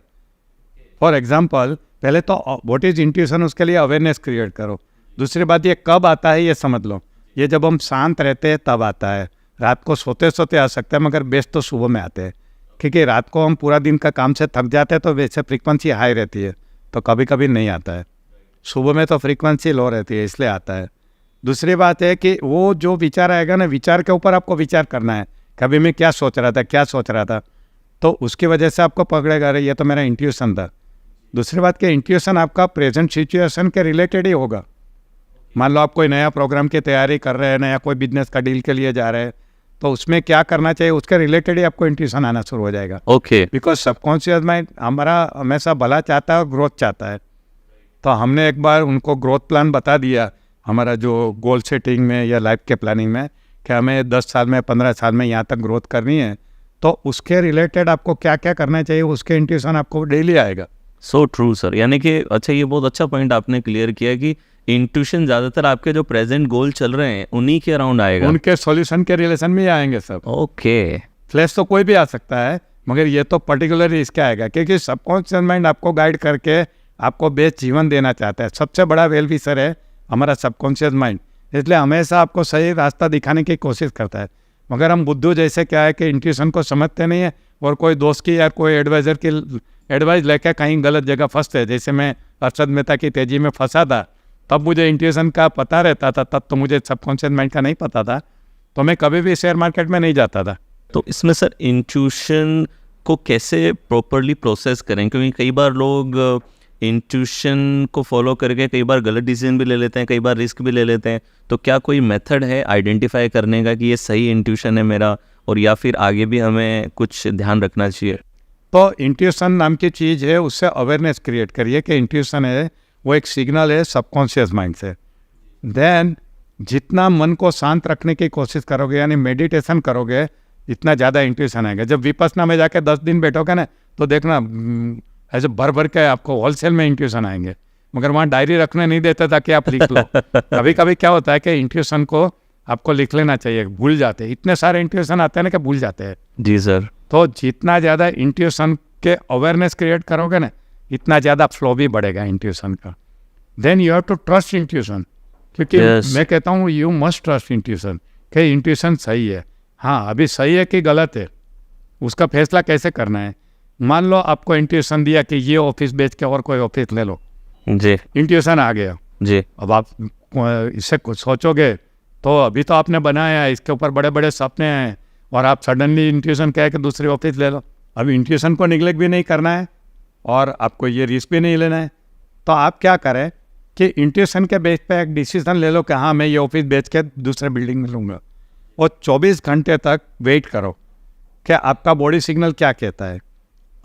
फॉर एग्जांपल, पहले तो व्हाट इज इंट्यूशन, उसके लिए अवेयरनेस क्रिएट करो। दूसरी बात, ये कब आता है ये समझ लो। ये जब हम शांत रहते हैं तब आता है। रात को सोते सोते आ सकता है, मगर बेस्ट तो सुबह में आते हैं, क्योंकि रात को हम पूरा दिन का काम से थक जाते हैं, तो वैसे फ्रीक्वेंसी हाई रहती है, तो कभी कभी नहीं आता है। सुबह में तो फ्रीक्वेंसी लो रहती है, इसलिए आता है। दूसरी बात है कि वो जो विचार आएगा ना, विचार के ऊपर आपको विचार करना है, कभी मैं क्या सोच रहा था, तो उसकी वजह से आपको पकड़ेगा, अरे ये तो मेरा इंट्यूशन था। दूसरी बात कि इंट्यूशन आपका प्रेजेंट सिचुएशन के रिलेटेड ही होगा। मान लो आप कोई नया प्रोग्राम की तैयारी कर रहे हैं, नया कोई बिजनेस का डील के लिए जा रहे हैं, तो उसमें क्या करना चाहिए, उसके रिलेटेड ही आपको इंट्यूशन आना शुरू हो जाएगा। बिकॉज सबकॉन्शियस माइंड हमारा हमेशा भला चाहता है और ग्रोथ चाहता है। तो हमने एक बार उनको ग्रोथ प्लान बता दिया, हमारा जो गोल सेटिंग में या लाइफ के प्लानिंग में, कि हमें 10 साल में 15 साल में यहाँ तक ग्रोथ करनी है, तो उसके रिलेटेड आपको क्या क्या करना चाहिए, उसके इंट्यूशन आपको डेली आएगा। सो ट्रू सर, यानी कि अच्छा, ये बहुत अच्छा पॉइंट आपने क्लियर किया कि इंट्यूशन ज़्यादातर आपके जो प्रेजेंट गोल चल रहे हैं उन्हीं के अराउंड आएगा, उनके सॉल्यूशन के रिलेशन में आएंगे सब। फ्लैश तो कोई भी आ सकता है, मगर ये तो पर्टिकुलरली इसके आएगा, क्योंकि सबकॉन्शियस माइंड आपको गाइड करके आपको बेस्ट जीवन देना चाहता है। सबसे बड़ा वेल विशर है हमारा सबकॉन्शियस माइंड, इसलिए हमेशा आपको सही रास्ता दिखाने की कोशिश करता है। मगर हम बुद्धू जैसे क्या है कि इंट्यूशन को समझते नहीं है, और कोई दोस्त की या कोई एडवाइज़र की एडवाइस लेकर कहीं गलत जगह फंसते हैं। जैसे मैं अरशद मेहता की तेजी में फंसा था, तब मुझे इंट्यूशन का पता रहता था, तब तो मुझे सबकॉन्शियस माइंड का नहीं पता था, तो मैं कभी भी शेयर मार्केट में नहीं जाता था। तो इसमें सर इंट्यूशन को कैसे प्रॉपरली प्रोसेस करें, क्योंकि कई बार लोग इंट्यूशन को फॉलो करके कई बार गलत डिसीजन भी ले लेते हैं, कई बार रिस्क भी ले लेते हैं। तो क्या कोई मेथड है आइडेंटिफाई करने का कि ये सही इंट्यूशन है मेरा, और या फिर आगे भी हमें कुछ ध्यान रखना चाहिए? तो इंट्यूशन नाम की चीज़ है, उससे अवेयरनेस क्रिएट करिए कि इंट्यूशन है वो एक सिग्नल है सबकॉन्शियस माइंड से। देन जितना मन को शांत रखने की कोशिश करोगे, यानी मेडिटेशन करोगे, इतना ज़्यादा इंट्यूशन आएगा। जब विपස්සना में जाके 10 दिन बैठोगे ना, तो देखना ऐसे भर भर के आपको होलसेल में इंट्यूशन आएंगे, मगर वहाँ डायरी रखने नहीं देता था कि आप लिख लो। कभी कभी क्या होता है कि इंट्यूशन को आपको लिख लेना चाहिए, भूल जाते हैं, इतने सारे इंट्यूशन आते हैं ना कि भूल जाते हैं। जी सर। तो जितना ज़्यादा इंट्यूशन के अवेयरनेस क्रिएट करोगे ना, इतना ज़्यादा फ्लो भी बढ़ेगा इंट्यूशन का। Then you have to trust intuition, क्योंकि मैं कहता हूँ यू मस्ट ट्रस्ट इंट्यूशन, कि इंट्यूशन सही है। हाँ, अभी सही है कि गलत है, उसका फैसला कैसे करना है। मान लो आपको इंट्यूशन दिया कि ये ऑफिस बेच के और कोई ऑफिस ले लो, जी इंट्यूशन आ गया। जी अब आप इससे कुछ सोचोगे तो अभी तो आपने बनाया है, इसके ऊपर बड़े बड़े सपने हैं और आप सडनली इंट्यूशन कह के दूसरी ऑफिस ले लो। अब इंट्यूशन को निगलेक्ट भी नहीं करना है और आपको ये रिस्क भी नहीं लेना है, तो आप क्या करें कि इंट्यूशन के बेस पे एक डिसीजन ले लो कि हाँ मैं ये ऑफिस बेच के दूसरे बिल्डिंग में लूँगा, और 24 घंटे तक वेट करो कि आपका बॉडी सिग्नल क्या कहता है।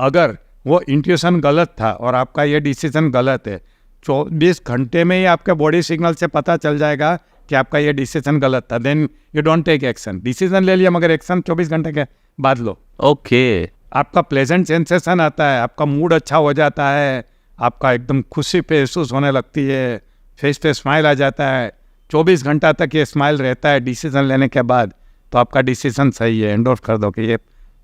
अगर वो इंट्यूशन गलत था और आपका ये डिसीजन गलत है, 24 घंटे में ही आपके बॉडी सिग्नल से पता चल जाएगा कि आपका ये डिसीजन गलत था। Then you don't take action. Decision ले लिया मगर एक्शन 24 घंटे के बाद लो। ओके आपका प्लेजेंट सेंसेशन आता है, आपका मूड अच्छा हो जाता है, आपका एकदम खुशी महसूस होने लगती है, फेस पे स्माइल आ जाता है। 24 घंटा तक ये स्माइल रहता है डिसीजन लेने के बाद, तो आपका डिसीजन सही है। एंडोर्स कर दो कि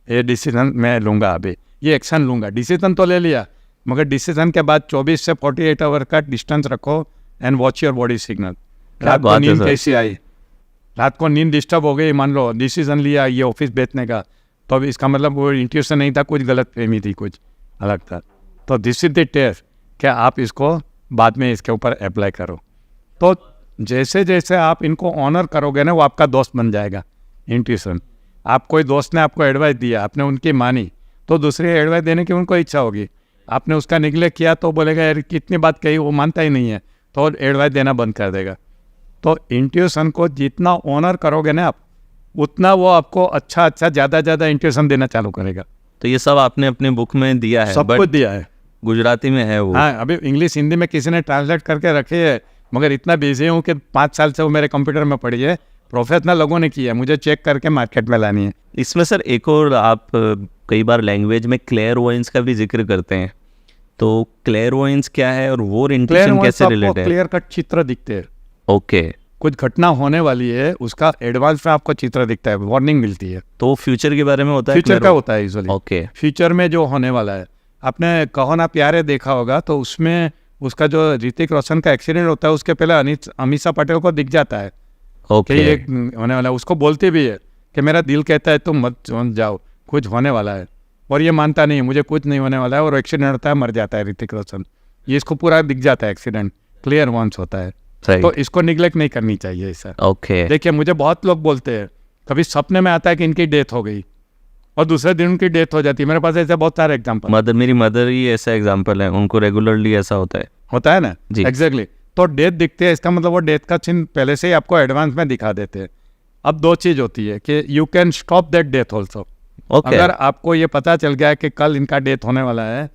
ये डिसीजन मैं लूँगा, अभी ये एक्शन लूँगा। डिसीजन तो ले लिया मगर डिसीजन के बाद 24 से 48 आवर का डिस्टेंस रखो and watch your body signal. रात को बात है नींद सर। कैसी आई, रात को नींद डिस्टर्ब हो गई, मान लो डिसीजन लिया ये ऑफिस बेचने का, तो अब इसका मतलब वो इंट्यूशन नहीं था, कुछ गलत फहमी थी, कुछ अलग था। तो दिस इज द टेस्ट कि आप इसको बाद में इसके ऊपर अप्लाई करो। तो जैसे जैसे आप इनको ऑनर करोगे ना, वो आपका दोस्त बन जाएगा इंट्यूशन। आप कोई दोस्त ने आपको एडवाइस दिया, आपने उनकी मानी, तो दूसरी एडवाइस देने की उनको इच्छा होगी। आपने उसका निगलेक्ट किया तो बोलेगा यार कितनी बात कही, वो मानता ही नहीं है, तो एडवाइस देना बंद कर देगा। तो इंट्यूशन को जितना ऑनर करोगे ना आप, उतना वो आपको अच्छा ज़्यादा इंट्यूशन देना चालू करेगा। तो ये सब आपने अपने बुक में दिया है, सब बट कुछ दिया है। गुजराती में है वो। हाँ, अभी इंग्लिश हिंदी में किसी ने ट्रांसलेट करके रखी है, मगर इतना बिजी हूँ कि 5 साल से वो मेरे कंप्यूटर में पड़ी है। प्रोफेशनल लोगों ने की है, मुझे चेक करके मार्केट में लानी है। इसमें सर एक और आप कई बार लैंग्वेज में क्लेयरवॉयंस का भी जिक्र करते हैं, तो क्लेयरवॉयंस क्या है और वो इंट्यूशन कैसे रिलेटेड है? क्लियर कट चित्र दिखते हैं। ओके, कुछ घटना होने वाली है, उसका एडवांस में आपको चित्र दिखता है, वार्निंग मिलती है। तो फ्यूचर के बारे में होता है? फ्यूचर का होता है यूजुअली। ओके, फ्यूचर में जो होने वाला है, आपने कहो ना प्यारे देखा होगा, तो उसमें उसका जो ऋतिक रोशन का एक्सीडेंट होता है, उसके पहले अमीषा पटेल को दिख जाता है कि ओके, ये होने वाला है। उसको बोलती भी है कि मेरा दिल कहता है तुम मत जाओ, कुछ होने वाला है, और ये मानता नहीं है मुझे कुछ नहीं होने वाला है, और एक्सीडेंट होता है, मर जाता है ऋतिक रोशन। ये इसको पूरा दिख जाता है, एक्सीडेंट क्लियर वॉन्स होता है। सही। तो इसको निगलेक्ट नहीं करनी चाहिए सर। ओके, देखिए मुझे बहुत लोग बोलते हैं, कभी सपने में आता है कि इनकी डेथ हो गई और दूसरे दिन उनकी डेथ हो जाती है। मेरे पास ऐसे बहुत सारे एग्जाम्पल मेरी मदर ही ऐसा एग्जांपल है, उनको रेगुलरली ऐसा होता है। होता है ना। जी। एग्जैक्टली। तो डेथ दिखते हैं, इसका मतलब वो डेथ का चिन्ह पहले से ही आपको एडवांस में दिखा देते हैं। अब 2 चीज़ होती है कि you can stop that death also. Okay, अगर आपको ये पता चल गया है कि कल इनका डेथ होने वाला है,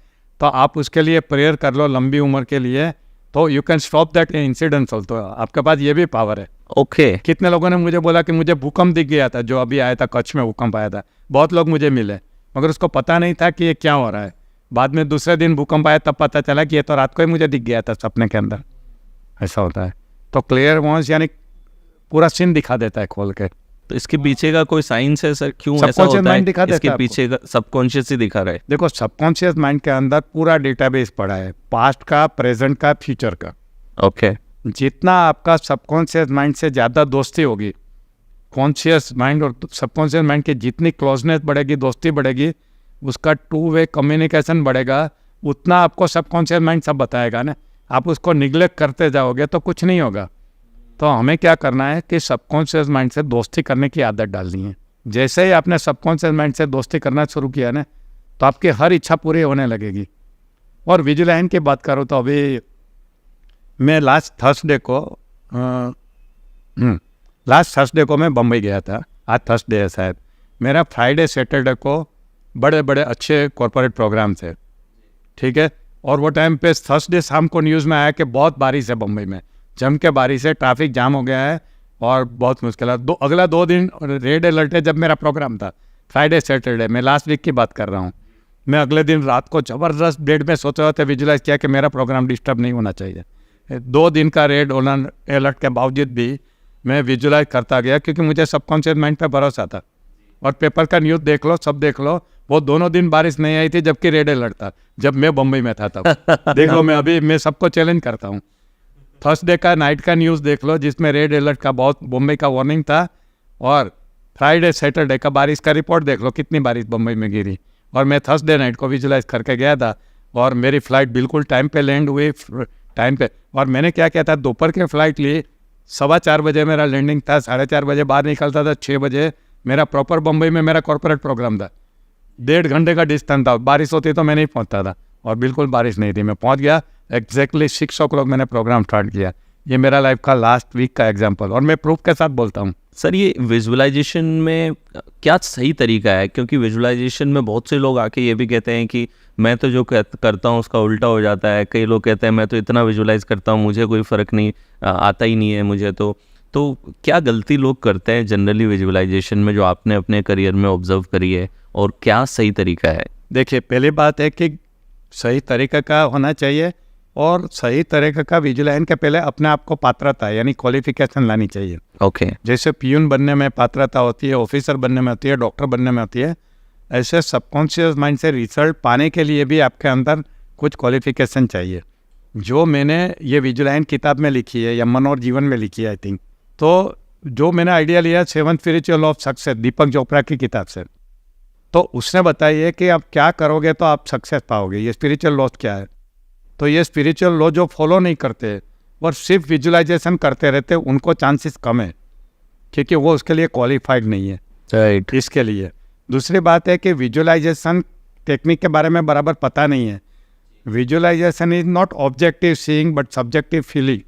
तो आप उसके लिए प्रेयर कर लो लंबी उम्र के लिए, तो you can stop that incident also. आपके पास ये भी पावर है। ओके, कितने लोगों ने मुझे बोला कि मुझे भूकंप दिख गया था, जो अभी आया था, कच्छ में भूकंप आया था। बहुत लोग मुझे मिले मगर उसको पता नहीं था कि ये क्या हो रहा है। बाद में दूसरे दिन भूकंप आया तब पता चला कि ये तो रात को ही मुझे दिख गया था सपने के अंदर। ऐसा होता है। तो क्लियर वॉन्स यानी पूरा सीन दिखा देता है खोल के। तो इसके पीछे का कोई साइंस है सर, क्यों ऐसा Subconscious होता mind दिखा है? देता इसके है आपको। पीछे का सबकॉन्शियस ही दिखा रहा है। देखो सबकॉन्शियस माइंड के अंदर पूरा डेटाबेस पड़ा है, पास्ट का, प्रेजेंट का, फ्यूचर का। ओके, जितना आपका सबकॉन्शियस माइंड से ज़्यादा दोस्ती होगी, कॉन्शियस माइंड और सबकॉन्शियस माइंड की जितनी क्लोजनेस बढ़ेगी, दोस्ती बढ़ेगी, उसका 2 वे कम्युनिकेशन बढ़ेगा, उतना आपको सबकॉन्शियस माइंड सब बताएगा ना। आप उसको निगलेक्ट करते जाओगे तो कुछ नहीं होगा। तो हमें क्या करना है कि सबकॉन्शियस माइंड से दोस्ती करने की आदत डालनी है। जैसे ही आपने सबकॉन्शियस माइंड से दोस्ती करना शुरू किया ना, तो आपकी हर इच्छा पूरी होने लगेगी। और विजुलाइन की बात करो तो अभी मैं लास्ट थर्सडे को मैं बम्बई गया था। आज थर्सडे है शायद। मेरा फ्राइडे सैटरडे को बड़े बड़े अच्छे कॉरपोरेट प्रोग्राम थे, ठीक है। और वो टाइम पे थर्सडे शाम को न्यूज़ में आया कि बहुत बारिश है बम्बई में, जम के बारिश है, ट्रैफिक जाम हो गया है और बहुत मुश्किल है। अगला 2 दिन रेड अलर्ट है। जब मेरा प्रोग्राम था फ्राइडे सैटरडे, मैं लास्ट वीक की बात कर रहा हूँ, मैं अगले दिन रात को ज़बरदस्त बेड में सोते हुए विजुलाइज किया कि मेरा प्रोग्राम डिस्टर्ब नहीं होना चाहिए। 2 दिन का रेड अलर्ट के बावजूद भी मैं विजुलाइज करता गया, क्योंकि मुझे सबकॉन्शियस माइंड पे भरोसा था। और पेपर का न्यूज़ देख लो, सब देख लो, वो दोनों दिन बारिश नहीं आई थी जबकि रेड अलर्ट था, जब मैं बम्बई में था तब। देख लो, मैं सबको चैलेंज करता हूँ। थर्सडे का नाइट का न्यूज़ देख लो जिसमें रेड अलर्ट का बहुत बम्बई का वार्निंग था, और फ्राइडे सैटरडे का बारिश का रिपोर्ट देख लो कितनी बारिश बम्बई में गिरी। और मैं थर्सडे नाइट को विजुलाइज करके गया था और मेरी फ़्लाइट बिल्कुल टाइम पे लैंड हुई, टाइम पे। और मैंने क्या किया था, दोपहर की फ़्लाइट ली, 4:15 बजे मेरा लैंडिंग था, 4:30 बजे बाहर निकलता था, 6 बजे मेरा प्रॉपर बम्बई में मेरा कॉर्पोरेट प्रोग्राम था। 1.5 घंटे का डिस्टेंस था, बारिश होती तो मैं नहीं पहुंचता था, और बिल्कुल बारिश नहीं थी, मैं पहुंच गया एग्जैक्टली 6 o'clock मैंने प्रोग्राम स्टार्ट किया। ये मेरा लाइफ का लास्ट वीक का एग्जाम्पल, और मैं प्रूफ के साथ बोलता हूँ। सर ये विजुअलाइजेशन में क्या सही तरीका है? क्योंकि विजुअलाइजेशन में बहुत से लोग आके ये भी कहते हैं कि मैं तो जो करता हूँ उसका उल्टा हो जाता है। कई लोग कहते हैं मैं तो इतना विजुअलाइज करता हूँ, मुझे कोई फ़र्क नहीं आता ही नहीं है मुझे। तो क्या गलती लोग करते हैं जनरली विजुअलाइजेशन में, जो आपने अपने करियर में ऑब्जर्व करी है, और क्या सही तरीका है? देखिए, पहली बात है कि सही तरीके का होना चाहिए, और सही तरीके का विजुअलाइजेशन के पहले अपने आप को पात्रता यानी क्वालिफिकेशन लानी चाहिए। ओके। जैसे पियून बनने में पात्रता होती है, ऑफिसर बनने में होती है, डॉक्टर बनने में होती है, ऐसे सबकॉन्शियस माइंड से रिजल्ट पाने के लिए भी आपके अंदर कुछ क्वालिफिकेशन चाहिए, जो मैंने ये विजुअलाइजेशन किताब में लिखी है, या मन और जीवन में लिखी है आई थिंक। तो जो मैंने आइडिया लिया 7 स्पिरिचुअल ऑफ सक्सेस, दीपक चोपड़ा की किताब से, तो उसने बताइए कि आप क्या करोगे तो आप सक्सेस पाओगे। ये स्पिरिचुअल लॉज क्या है? तो ये स्पिरिचुअल लॉ जो फॉलो नहीं करते और सिर्फ विजुअलाइजेशन करते रहते, उनको चांसेस कम है, क्योंकि वो उसके लिए क्वालिफाइड नहीं है। राइट। इसके लिए दूसरी बात है कि विजुअलाइजेशन टेक्निक के बारे में बराबर पता नहीं है। Visualisation is not objective seeing but subjective feeling.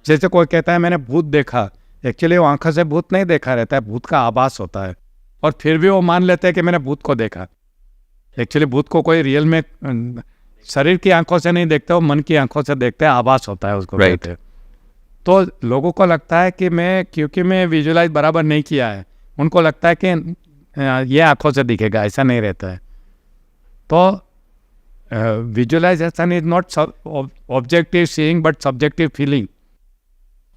जैसे कोई कहता है मैंने भूत देखा, एक्चुअली वो आंखों से भूत नहीं देखा रहता है, भूत का आभास होता है, और फिर भी वो मान लेते हैं कि मैंने भूत को देखा। एक्चुअली भूत को कोई रियल में शरीर की आंखों से नहीं देखते, वो मन की आंखों से देखते हैं, आभास होता है उसको कहते हैं। तो लोगों को लगता है कि क्योंकि मैं विजुअलाइज बराबर नहीं किया है, उनको लगता है कि ये आंखों से दिखेगा, ऐसा नहीं रहता है। तो visualisation is not objective seeing but subjective feeling.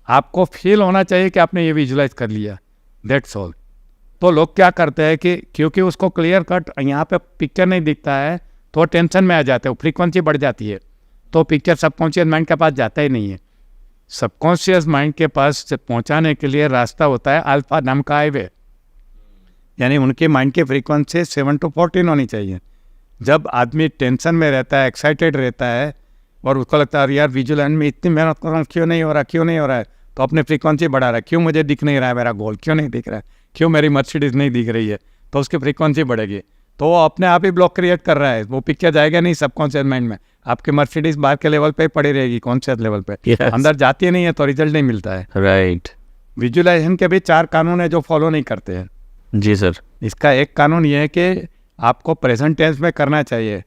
आपको फील होना चाहिए कि आपने ये विजुअलाइज कर लिया, दैट्स ऑल। तो लोग क्या करते हैं कि क्योंकि उसको क्लियर कट यहाँ पे पिक्चर नहीं दिखता है, तो टेंशन में आ जाते हैं, फ्रीक्वेंसी बढ़ जाती है, तो पिक्चर सबकॉन्शियस माइंड के पास जाता ही नहीं है। सबकॉन्शियस माइंड के पास पहुंचाने के लिए रास्ता होता है अल्फा नाम का हाईवे, यानी उनके माइंड की फ्रीक्वेंसी 7 to 14 होनी चाहिए। जब आदमी टेंशन में रहता है, एक्साइटेड रहता है, और उसको लगता है यार विजुअल में इतनी मेहनत कर रहा हूँ, क्यों नहीं हो रहा है, तो अपने फ्रीक्वेंसी बढ़ा रहा है। क्यों मुझे दिख नहीं रहा है मेरा गोल, क्यों नहीं दिख रहा है, क्यों मेरी मर्सिडीज नहीं दिख रही है, तो उसकी फ्रीक्वेंसी बढ़ेगी, तो वो अपने आप ही ब्लॉक क्रिएट कर रहा है। वो पिक्चर जाएगा नहीं सबकॉन्शियस माइंड में, आपकी मर्सिडीज बाहर के लेवल पे पड़ी रहेगी, कॉन्शियस लेवल पे, अंदर जाती नहीं है, तो रिजल्ट नहीं मिलता है। राइट। विजुअलाइजेशन के भी 4 कानून है जो फॉलो नहीं करते हैं। जी सर। इसका एक कानून ये है कि आपको प्रेजेंट टेंस में करना चाहिए।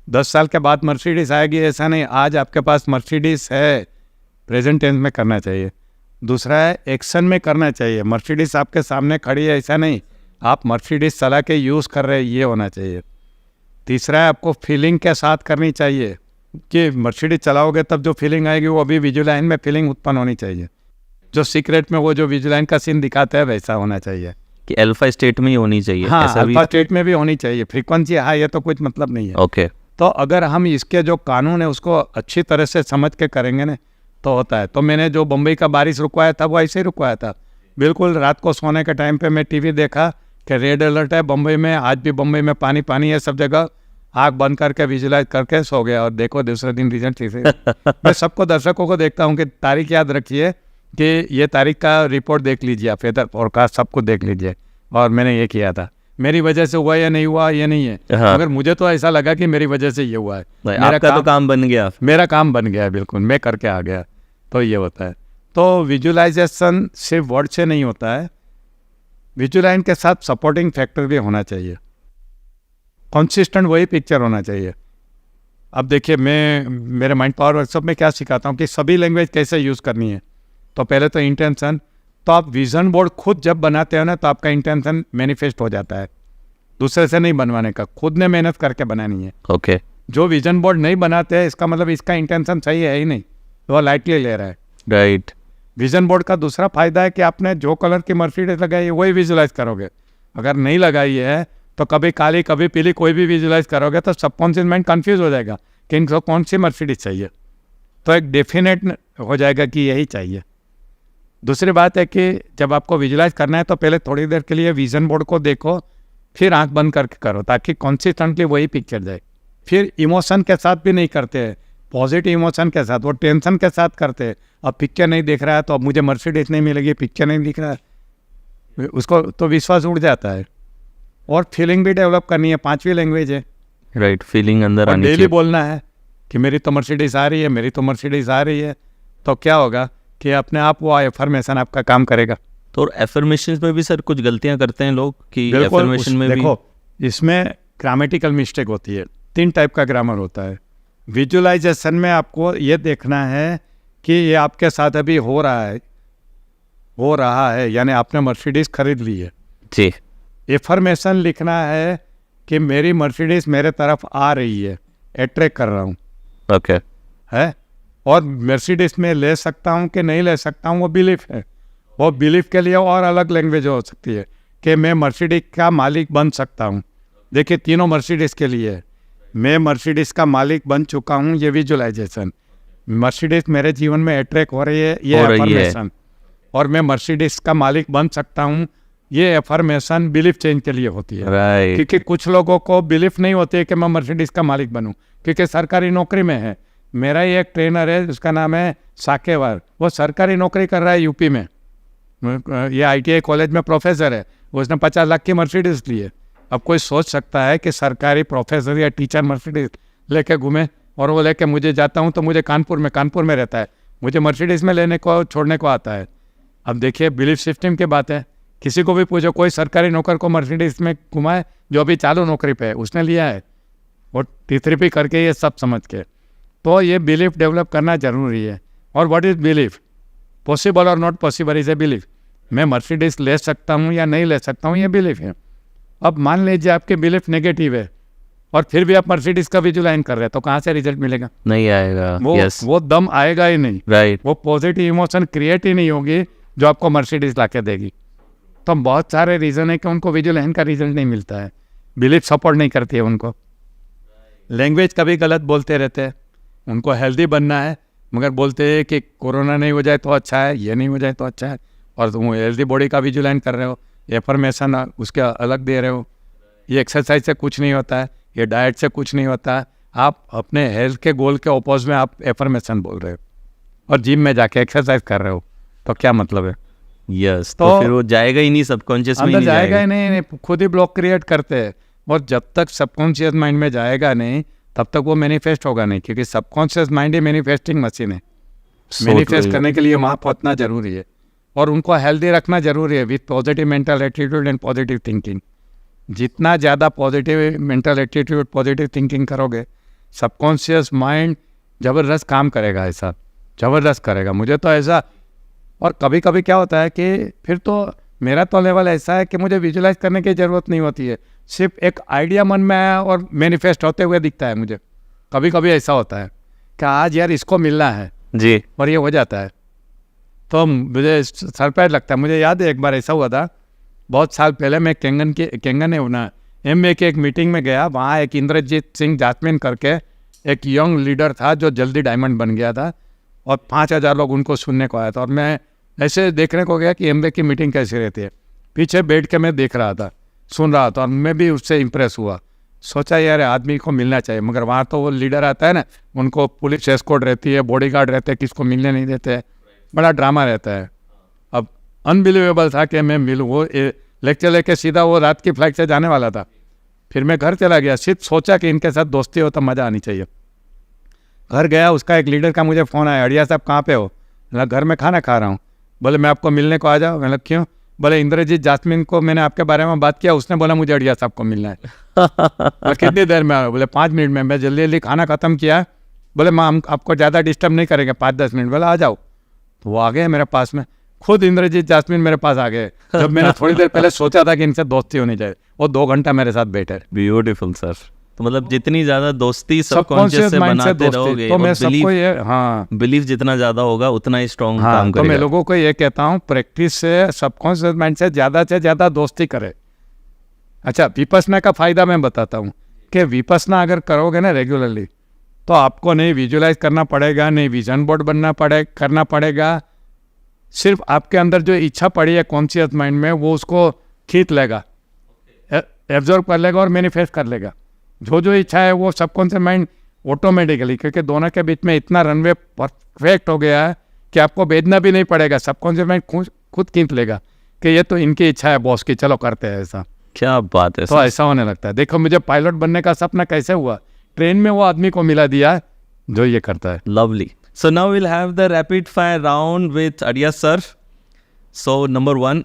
10 साल के बाद मर्सिडीज आएगी ऐसा नहीं, आज आपके पास मर्सिडीज है, प्रेजेंट टेंस में करना चाहिए। दूसरा है एक्शन में करना चाहिए, मर्सिडीज आपके सामने खड़ी है ऐसा नहीं, आप मर्सिडीज चला के यूज़ कर रहे हैं, ये होना चाहिए। तीसरा है आपको फीलिंग के साथ करनी चाहिए, कि मर्सिडीज चलाओगे तब जो फीलिंग आएगी वो अभी विजुअलाइन में फीलिंग उत्पन्न होनी चाहिए। जो सीक्रेट में वो जो विजुअलाइन का सीन दिखाता है वैसा होना चाहिए, कि अल्फा स्टेट में ही होनी चाहिए। हाँ, ऐसा अल्फा स्टेट में भी होनी चाहिए। फ्रीक्वेंसी हाई है तो कुछ मतलब नहीं है। ओके। तो अगर हम इसके जो कानून है उसको अच्छी तरह से समझ के करेंगे ना, तो होता है। तो मैंने जो बम्बई का बारिश रुकवाया था वो ऐसे ही रुकवाया था, बिल्कुल रात को सोने के टाइम पे मैं टीवी देखा कि रेड अलर्ट है बम्बई में, आज भी बम्बई में पानी पानी है सब जगह, आँख बंद करके विजुलाइज करके सो गया, और देखो दूसरे दिन रिजल्ट ठीक है। मैं सबको दर्शकों को देखता हूँ कि तारीख याद रखिए, कि ये तारीख का रिपोर्ट देख लीजिए, आप वेदर फोरकास्ट सब कुछ देख लीजिए, और मैंने ये किया था। मेरी वजह से हुआ या नहीं हुआ ये नहीं है, मगर मुझे तो ऐसा लगा कि मेरी वजह से ये हुआ है। मेरा तो काम बन गया, मेरा काम बन गया, बिल्कुल मैं करके आ गया। तो ये होता है। तो विजुअलाइजेशन सिर्फ वर्ड से नहीं होता है, विजुअलाइजेशन के साथ सपोर्टिंग फैक्टर भी होना चाहिए, कंसिस्टेंट वही पिक्चर होना चाहिए। अब देखिए, मैं मेरे माइंड पावर वर्कशॉप में क्या सिखाता हूँ कि सभी लैंग्वेज कैसे यूज़ करनी है। तो पहले तो इंटेंशन, तो आप विजन बोर्ड खुद जब बनाते हो ना, तो आपका इंटेंशन मैनिफेस्ट हो जाता है, दूसरे से नहीं बनवाने का, खुद ने मेहनत करके बनानी है। ओके। जो विजन बोर्ड नहीं बनाते हैं, इसका मतलब इसका इंटेंशन सही है ही नहीं, वो लाइटली ले रहा है। राइट। विजन बोर्ड का दूसरा फायदा है कि आपने जो कलर की मर्सिडीज लगाई है वही विजुलाइज करोगे। अगर नहीं लगाई है तो कभी काली कभी पीली कोई भी विजुलाइज करोगे तो सबकॉन्शियस माइंड कंफ्यूज हो जाएगा कि इनको कौन सी मर्सिडीज चाहिए, तो एक डेफिनेट हो जाएगा कि यही चाहिए। दूसरी बात है कि जब आपको विजुलाइज करना है तो पहले थोड़ी देर के लिए विजन बोर्ड को देखो, फिर आंख बंद करके करो, ताकि कंसिस्टेंटली वही पिक्चर जाए। फिर इमोशन के साथ भी नहीं करते हैं, पॉजिटिव इमोशन के साथ, वो टेंशन के साथ करते हैं। अब पिक्चर नहीं देख रहा है तो अब मुझे मर्सिडीज नहीं मिलेगी, पिक्चर नहीं दिख रहा है, उसको तो विश्वास उड़ जाता है। और फीलिंग भी डेवलप करनी है, 5वीं लैंग्वेज है। राइट, फीलिंग अंदर और आनी डेली चाहिए। बोलना है कि मेरी तो मर्सिडीज आ रही है, मेरी तो मर्सिडीज आ रही है। तो क्या होगा कि अपने आप वो एफर्मेशन आपका काम करेगा। तो और एफर्मेशन में भी सर कुछ गलतियां करते हैं लोग कि बिल्कुल, एफर्मेशन में भी देखो इसमें ग्रामेटिकल मिस्टेक होती है। 3 टाइप का ग्रामर होता है। विजुअलाइजेशन में आपको ये देखना है कि ये आपके साथ अभी हो रहा है, यानी आपने मर्सिडीज खरीद ली है। जी, एफर्मेशन लिखना है कि मेरी मर्सिडीज मेरे तरफ आ रही है, अट्रैक्ट कर रहा हूँ, ओके, है। और मर्सिडीज में ले सकता हूँ कि नहीं ले सकता हूँ, वो बिलीफ है। वो बिलीफ के लिए और अलग लैंग्वेज हो सकती है कि मैं मर्सिडीज का मालिक बन सकता हूँ। देखिए, तीनों मर्सिडीज के लिए है। मैं मर्सिडीज का मालिक बन चुका हूँ, ये विजुअलाइजेशन। मर्सिडीज मेरे जीवन में अट्रैक्ट हो रही है, ये हो रही है। एफर्मेशन। और मैं मर्सिडीज का मालिक बन सकता हूँ, ये एफर्मेशन बिलीफ चेंज के लिए होती है। राइट, क्योंकि कुछ लोगों को बिलीफ नहीं होती है कि मैं मर्सिडीज का मालिक बनूं, क्योंकि सरकारी नौकरी में है। मेरा ही एक ट्रेनर है, उसका नाम है साकेवार, वो सरकारी नौकरी कर रहा है यूपी में। ये ITI कॉलेज में प्रोफेसर है, उसने 50 लाख की मर्सिडीज ली है। अब कोई सोच सकता है कि सरकारी प्रोफेसर या टीचर मर्सिडीज लेके घूमे, और वो लेके मुझे जाता हूँ तो मुझे कानपुर में रहता है, मुझे मर्सिडीज में लेने को छोड़ने को आता है। अब देखिए, बिलीफ सिस्टम की बात है। किसी को भी पूछो, कोई सरकारी नौकर को मर्सिडीज में घुमाए जो अभी चालू नौकरी पे है, उसने लिया है, और T3P करके ये सब समझ के। तो ये बिलीफ डेवलप करना जरूरी है। और व्हाट इज़ बिलीफ? पॉसिबल और not possible is a belief. मैं मर्सिडीज ले सकता हूँ या नहीं ले सकता हूँ, ये बिलीफ है। अब मान लीजिए आपके बिलीफ नेगेटिव है और फिर भी आप मर्सिडीज का विजुलाइन कर रहे हैं, तो कहाँ से रिजल्ट मिलेगा? नहीं आएगा। वो दम आएगा ही नहीं। राइट, वो पॉजिटिव इमोशन क्रिएट ही नहीं होगी जो आपको मर्सिडीज ला के देगी। तो बहुत सारे रीज़न है कि उनको विजुअलाइन का रिजल्ट नहीं मिलता है, बिलीफ सपोर्ट नहीं करती है उनको। लैंग्वेज कभी गलत बोलते रहते हैं। उनको हेल्दी बनना है, मगर बोलते हैं कि कोरोना नहीं हो जाए तो अच्छा है, ये नहीं हो जाए तो अच्छा है, और तुम हेल्दी बॉडी का विजुअलाइन कर रहे हो, एफर्मेशन उसके अलग दे रहे हो। ये एक्सरसाइज से कुछ नहीं होता है, ये डाइट से कुछ नहीं होता है। आप अपने हेल्थ के गोल के अपोज में आप एफर्मेशन बोल रहे हो और जिम में जाके एक्सरसाइज कर रहे हो, तो क्या मतलब है? यस, तो फिर वो जाएगा ही नहीं, सबकॉन्शियस में ही अंदर नहीं जाएगा जाएगा। ही नहीं, खुद ही ब्लॉक क्रिएट करते हैं। और जब तक सबकॉन्शियस माइंड में जाएगा नहीं, तब तक वो मैनिफेस्ट होगा नहीं, क्योंकि सबकॉन्शियस माइंड ही मैनिफेस्टिंग मशीन है। मैनिफेस्ट करने के लिए वहाँ पहुँचना जरूरी है, और उनको हेल्दी रखना जरूरी है with positive mental attitude and positive thinking. जितना ज़्यादा positive mental attitude, positive thinking करोगे, सबकॉन्शियस माइंड ज़बरदस्त काम करेगा, ऐसा ज़बरदस्त करेगा। मुझे तो ऐसा, और कभी कभी क्या होता है कि फिर तो मेरा तो लेवल ऐसा है कि मुझे विजुलाइज करने की ज़रूरत नहीं होती है, सिर्फ एक आइडिया मन में आया और मैनिफेस्ट होते हुए दिखता है मुझे। कभी कभी ऐसा होता है कि आज यार इसको मिलना है जी, और ये हो जाता है, तो मुझे सरप्राइज लगता है। मुझे याद है एक बार ऐसा हुआ था, बहुत साल पहले। मैं केंगन है ना MA की एक मीटिंग में गया। वहाँ एक इंद्रजीत सिंह जासमीन करके एक यंग लीडर था जो जल्दी डायमंड बन गया था, और 5000 लोग उनको सुनने को आया था। और मैं ऐसे देखने को गया कि MA की मीटिंग कैसी रहती है। पीछे बैठ के मैं देख रहा था, सुन रहा था, और मैं भी उससे इम्प्रेस हुआ। सोचा यार आदमी को मिलना चाहिए, मगर वहाँ तो वो लीडर आता है ना, उनको पुलिस एस्कॉर्ट रहती है, बॉडीगार्ड रहते हैं, किसको मिलने नहीं देते, बड़ा ड्रामा रहता है। अब अनबिलीवेबल था कि मैं मिलूँ। वो लेक्चर लेके सीधा वो रात की फ्लाइट से जाने वाला था। फिर मैं घर चला गया, सिर्फ सोचा कि इनके साथ दोस्ती हो तो मज़ा आनी चाहिए। घर गया, उसका एक लीडर का मुझे फ़ोन आया, अड़िया साहब कहाँ पे हो? मैं घर में खाना खा रहा हूँ। बोले मैं आपको मिलने को आ जाओ। मैं क्यों? बोले इंद्रजीत जासमीन को मैंने आपके बारे में बात किया, उसने बोला मुझे अड़िया साहब को मिलना है। और कितनी देर में आया? बोले 5 मिनट में। मैं जल्दी जल्दी खाना ख़त्म किया। बोले मैं हम आपको ज़्यादा डिस्टर्ब नहीं करेंगे, 5-10 मिनट। बोला आ जाओ। तो वो आ गए मेरे पास में, खुद इंद्रजीत जासमीन मेरे पास आ गए, जब मैंने थोड़ी देर पहले सोचा था कि इनसे दोस्ती होनी चाहिए। वो 2 घंटा मेरे साथ बैठे। Beautiful sir. तो मतलब जितनी ज्यादा दोस्ती सबकॉन्शियस सबकॉन्शियस से माइंड से बनाते दोस्ती, रहोगे, तो मैं और सबको ये, हाँ बिलीफ जितना ज्यादा होगा उतना ही स्ट्रॉन्ग हाँ, काम तो मैं करेगा। लोगों को ये कहता हूँ, प्रैक्टिस से सबकॉन्शियस माइंड से ज़्यादा दोस्ती करे। अच्छा, विपस्सना का फ़ायदा मैं बताता हूँ कि विपस्सना अगर करोगे ना रेगुलरली, तो आपको नहीं विजुलाइज करना पड़ेगा, नहीं विजन बोर्ड करना पड़ेगा। सिर्फ आपके अंदर जो इच्छा पड़ी है कॉन्शियस माइंड में, वो उसको खींच लेगा, एब्जॉर्व कर लेगा और मैनिफेस्ट कर लेगा। जो इच्छा है वो सबकॉन्शियस माइंड ऑटोमेटिकली, क्योंकि दोनों के बीच में इतना रनवे परफेक्ट हो गया है कि आपको भेजना भी नहीं पड़ेगा, सबकॉन्शियस माइंड खुद खींच लेगा कि ये तो इनकी इच्छा है बॉस की, चलो करते हैं ऐसा। क्या बात है तो ऐसा होने लगता है। देखो मुझे पायलट बनने का सपना कैसे हुआ, ट्रेन में वो आदमी को मिला दिया जो ये करता है। Lovely. So now we'll have the rapid fire round with Arya sir. So number 1,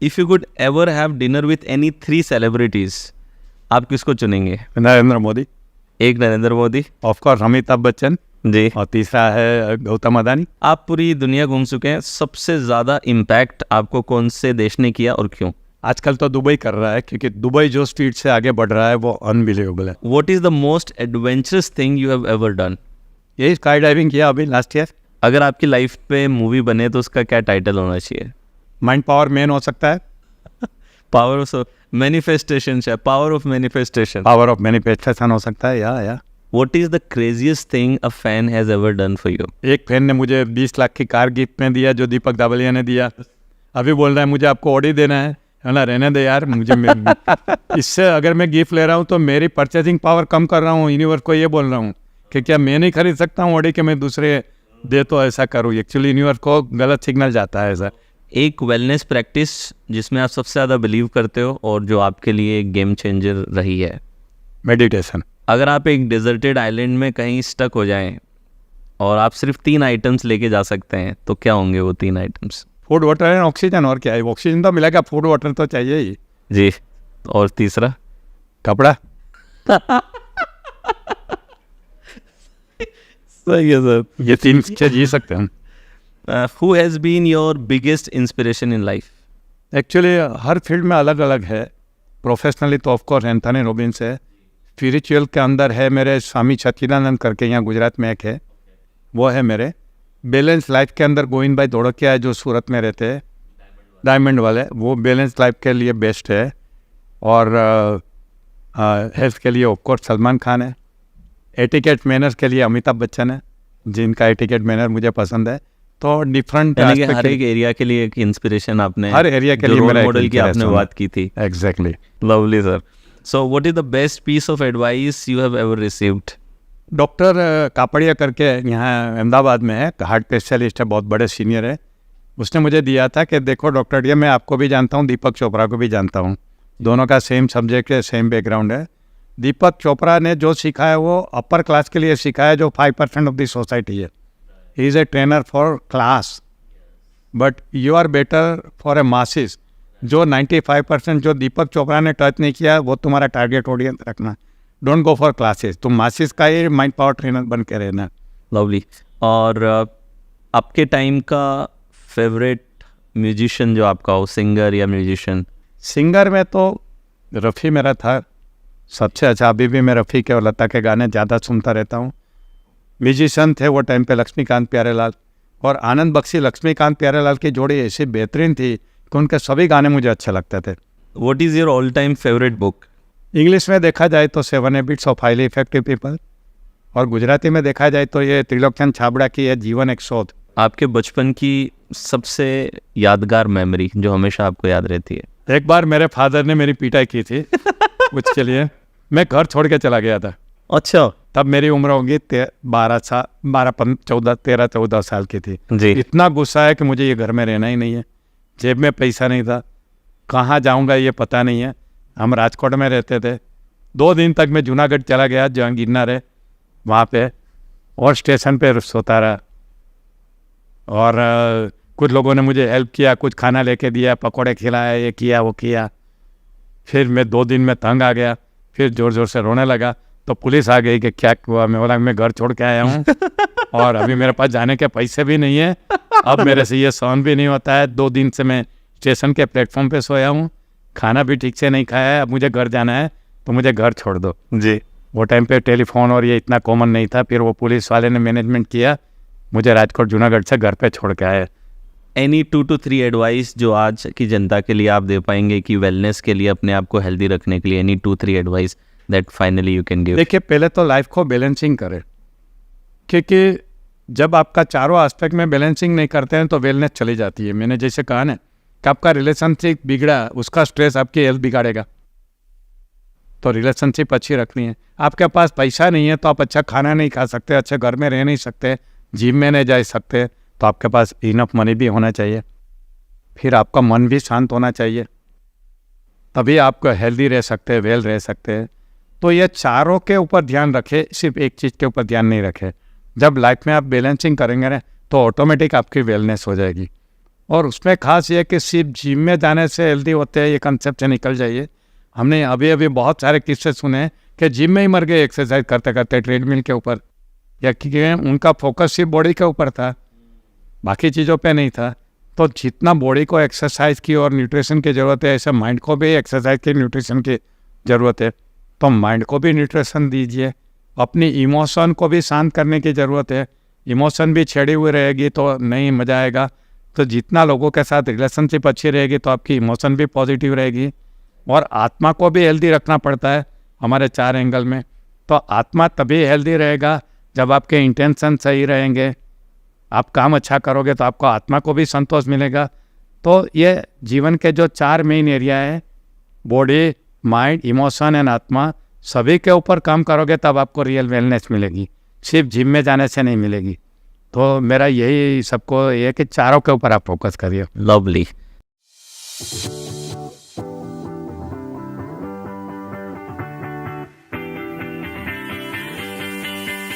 if you could ever have dinner with any 3 celebrities, आप किसको चुनेंगे? नरेंद्र मोदी, एक नरेंद्र मोदी ऑफ कोर्स अमिताभ बच्चन, जी, और तीसरा है गौतम अदानी। आप पूरी दुनिया घूम चुके हैं, सबसे ज़्यादा इम्पैक्ट आपको कौन से देश ने किया और क्यों? आजकल तो दुबई कर रहा है, क्योंकि दुबई जो स्पीड से आगे बढ़ रहा है वो अनबिलीवेबल है। What is the most adventurous thing you have ever done? यही स्काई डाइविंग किया अभी लास्ट ईयर। अगर आपकी लाइफ पे मूवी बने तो उसका क्या टाइटल होना चाहिए? माइंड पावर मैन हो सकता है, power of manifestation, power of manifestation. Power of manifestation हो सकता है, या What is the craziest thing a fan has ever done for you? एक फैन ने मुझे 20 लाख की कार गिफ्ट में दिया, जो दीपक दाबलिया ने दिया। अभी बोल रहा है मुझे आपको ऑडी देना है ना, रहने दे यार मुझे इससे अगर मैं गिफ्ट ले रहा हूँ तो मेरी परचेजिंग पावर कम कर रहा हूँ, यूनिवर्स को ये बोल रहा हूँ कि क्या मैं नहीं खरीद सकता हूँ ऑडी के मैं दूसरे दे तो ऐसा करूँ। एक्चुअली यूनिवर्स को गलत सिग्नल जाता है ऐसा। एक वेलनेस प्रैक्टिस जिसमें आप सबसे ज़्यादा बिलीव करते हो और जो आपके लिए एक गेम चेंजर रही है? मेडिटेशन। अगर आप एक डिजर्टेड आइलैंड में कहीं स्टक हो जाएं और आप सिर्फ 3 आइटम्स लेके जा सकते हैं तो क्या होंगे वो 3 items? Food, water and oxygen. और क्या है, ऑक्सीजन तो मिलेगा, फूड वाटर तो चाहिए ही। जी, और तीसरा? कपड़ा। सही है सर, ये 3 चीज़ जी सकते हैं। Who has been your biggest inspiration in life? Actually हर फील्ड में अलग अलग है। प्रोफेशनली तो ऑफकोर्स एंथनी रॉबिन्स है, स्पिरिचुअल के अंदर है मेरे स्वामी सच्चिदानंद करके, यहाँ गुजरात में एक है, वो है मेरे। बैलेंस लाइफ के अंदर गोविंद भाई धोड़किया है जो सूरत में रहते हैं, डायमंड वाले, वो बैलेंस लाइफ के लिए बेस्ट है। और हेल्थ के लिए ऑफकोर्स सलमान खान है। एटिकेट मैनर्स के लिए अमिताभ बच्चन है, जिनका एटिकेट मैनर मुझे पसंद है। तो डिफरेंट हर एक एरिया के लिए एक इंस्पिरेशन आपने, हर एरिया के लिए रोल मेरा मॉडल की आपने बात की थी। Exactly. Lovely sir. So what is the best piece of advice you have ever received? Doctor Kapadia करके यहाँ अहमदाबाद में है, हार्ट स्पेशलिस्ट है, बहुत बड़े सीनियर है। उसने मुझे दिया था कि देखो डॉक्टर डी, मैं आपको भी जानता हूँ, दीपक चोपड़ा को भी जानता हूँ, दोनों का सेम सब्जेक्ट है, सेम बैकग्राउंड है। दीपक चोपड़ा ने जो सीखा है वो अपर क्लास के लिए सीखा है, जो 5% ऑफ द सोसाइटी है। He is a trainer for class, but you are better for a masses. जो 95% जो दीपक चोपड़ा ने टच नहीं किया वो तुम्हारा टारगेट ऑडियंस रखना। डोंट गो फॉर क्लासेस, तुम मासिस का ही माइंड पावर ट्रेनर बन के रहना। लवली। और आपके टाइम का फेवरेट म्यूजिशियन जो आपका हो, सिंगर या म्यूजिशियन? सिंगर में तो रफ़ी मेरा था सबसे अच्छा। अभी भी मैं रफ़ी के और लता के गाने ज़्यादा सुनता रहता हूँ। म्यूजिशियन थे वो टाइम पे लक्ष्मीकांत प्यारेलाल, और आनंद बख्शी लक्ष्मीकांत प्यारेलाल की जोड़ी ऐसी बेहतरीन थी कि उनके सभी गाने मुझे अच्छे लगते थे। What is your all time favourite book? English में देखा जाए तो 7 habits of highly effective people, और गुजराती में देखा जाए तो ये त्रिलोकचंद छाबड़ा की है जीवन एक शोध। आपके बचपन की सबसे यादगार मेमोरी जो हमेशा आपको याद रहती है? एक बार मेरे फादर ने मेरी पिटाई की थी कुछ के लिए, मैं घर छोड़ के चला गया था। अच्छा। तब मेरी उम्र होगी 13-14 साल की थी जी। इतना गुस्सा है कि मुझे ये घर में रहना ही नहीं है, जेब में पैसा नहीं था, कहाँ जाऊँगा ये पता नहीं है। हम राजकोट में रहते थे। 2 दिन तक मैं जूनागढ़ चला गया, जहाँ गिरनार है वहाँ पे, और स्टेशन पे सोता रहा। और कुछ लोगों ने मुझे हेल्प किया, कुछ खाना लेके दिया, पकौड़े खिलाया, ये किया वो किया। फिर मैं 2 दिन में तंग आ गया, फिर ज़ोर ज़ोर से रोने लगा। तो पुलिस आ गई कि क्या हुआ। मैं बोला मैं घर छोड़ के आया हूँ और अभी मेरे पास जाने के पैसे भी नहीं है, अब मेरे से ये सहन भी नहीं होता है। 2 दिन से मैं स्टेशन के प्लेटफॉर्म पे सोया हूँ, खाना भी ठीक से नहीं खाया है, अब मुझे घर जाना है तो मुझे घर छोड़ दो। जी। वो टाइम पे टेलीफोन और ये इतना कॉमन नहीं था। फिर वो पुलिस वाले ने मैनेजमेंट किया, मुझे राजकोट जूनागढ़ से घर पे छोड़ के आए। एनी 2 to 3 एडवाइस जो आज की जनता के लिए आप दे पाएंगे कि वेलनेस के लिए, अपने आप को हेल्दी रखने के लिए, any 2 3 advice that finally you can give? देखिए, पहले तो लाइफ को बैलेंसिंग करें, क्योंकि जब आपका चारों एस्पेक्ट में बैलेंसिंग नहीं करते हैं तो वेलनेस चली जाती है। मैंने जैसे कहा ना कि आपका रिलेशनशिप बिगड़ा, उसका स्ट्रेस आपकी हेल्थ बिगाड़ेगा। तो रिलेशनशिप अच्छी रखनी है। आपके पास पैसा नहीं है तो आप अच्छा खाना नहीं खा सकते, अच्छे घर में रह नहीं सकते, जिम में नहीं जा सकते, तो आपके पास इनफ मनी भी होना चाहिए। फिर आपका मन भी शांत होना चाहिए, तभी आप हेल्दी रह सकते हैं, वेल रह सकते हैं। तो ये चारों के ऊपर ध्यान रखें, सिर्फ एक चीज़ के ऊपर ध्यान नहीं रखें। जब लाइफ में आप बैलेंसिंग करेंगे ना तो ऑटोमेटिक आपकी वेलनेस हो जाएगी। और उसमें खास ये कि सिर्फ जिम में जाने से हेल्दी होते हैं, ये कंसेप्ट से निकल जाइए। हमने अभी अभी बहुत सारे किस्से सुने हैं कि जिम में ही मर गए एक्सरसाइज करते करते ट्रेडमिल के ऊपर, या क्योंकि उनका फोकस सिर्फ बॉडी के ऊपर था, बाकी चीज़ों पे नहीं था। तो जितना बॉडी को एक्सरसाइज की और न्यूट्रिशन की ज़रूरत है, ऐसे माइंड को भी एक्सरसाइज की न्यूट्रिशन की ज़रूरत है। तो माइंड को भी न्यूट्रिशन दीजिए, अपनी इमोशन को भी शांत करने की ज़रूरत है। इमोशन भी छेड़ी हुई रहेगी तो नहीं मज़ा आएगा। तो जितना लोगों के साथ रिलेशनशिप अच्छी रहेगी तो आपकी इमोशन भी पॉजिटिव रहेगी। और आत्मा को भी हेल्दी रखना पड़ता है हमारे 4 एंगल में। तो आत्मा तभी हेल्दी रहेगा जब आपके इंटेंशन सही रहेंगे, आप काम अच्छा करोगे तो आपको आत्मा को भी संतोष मिलेगा। तो ये जीवन के जो 4 मेन एरिया है, बॉडी, माइंड, इमोशन एंड आत्मा, सभी के ऊपर काम करोगे तब आपको रियल वेलनेस मिलेगी, सिर्फ जिम में जाने से नहीं मिलेगी। तो मेरा यही सबको ये है कि चारों के ऊपर आप फोकस करिए। लवली।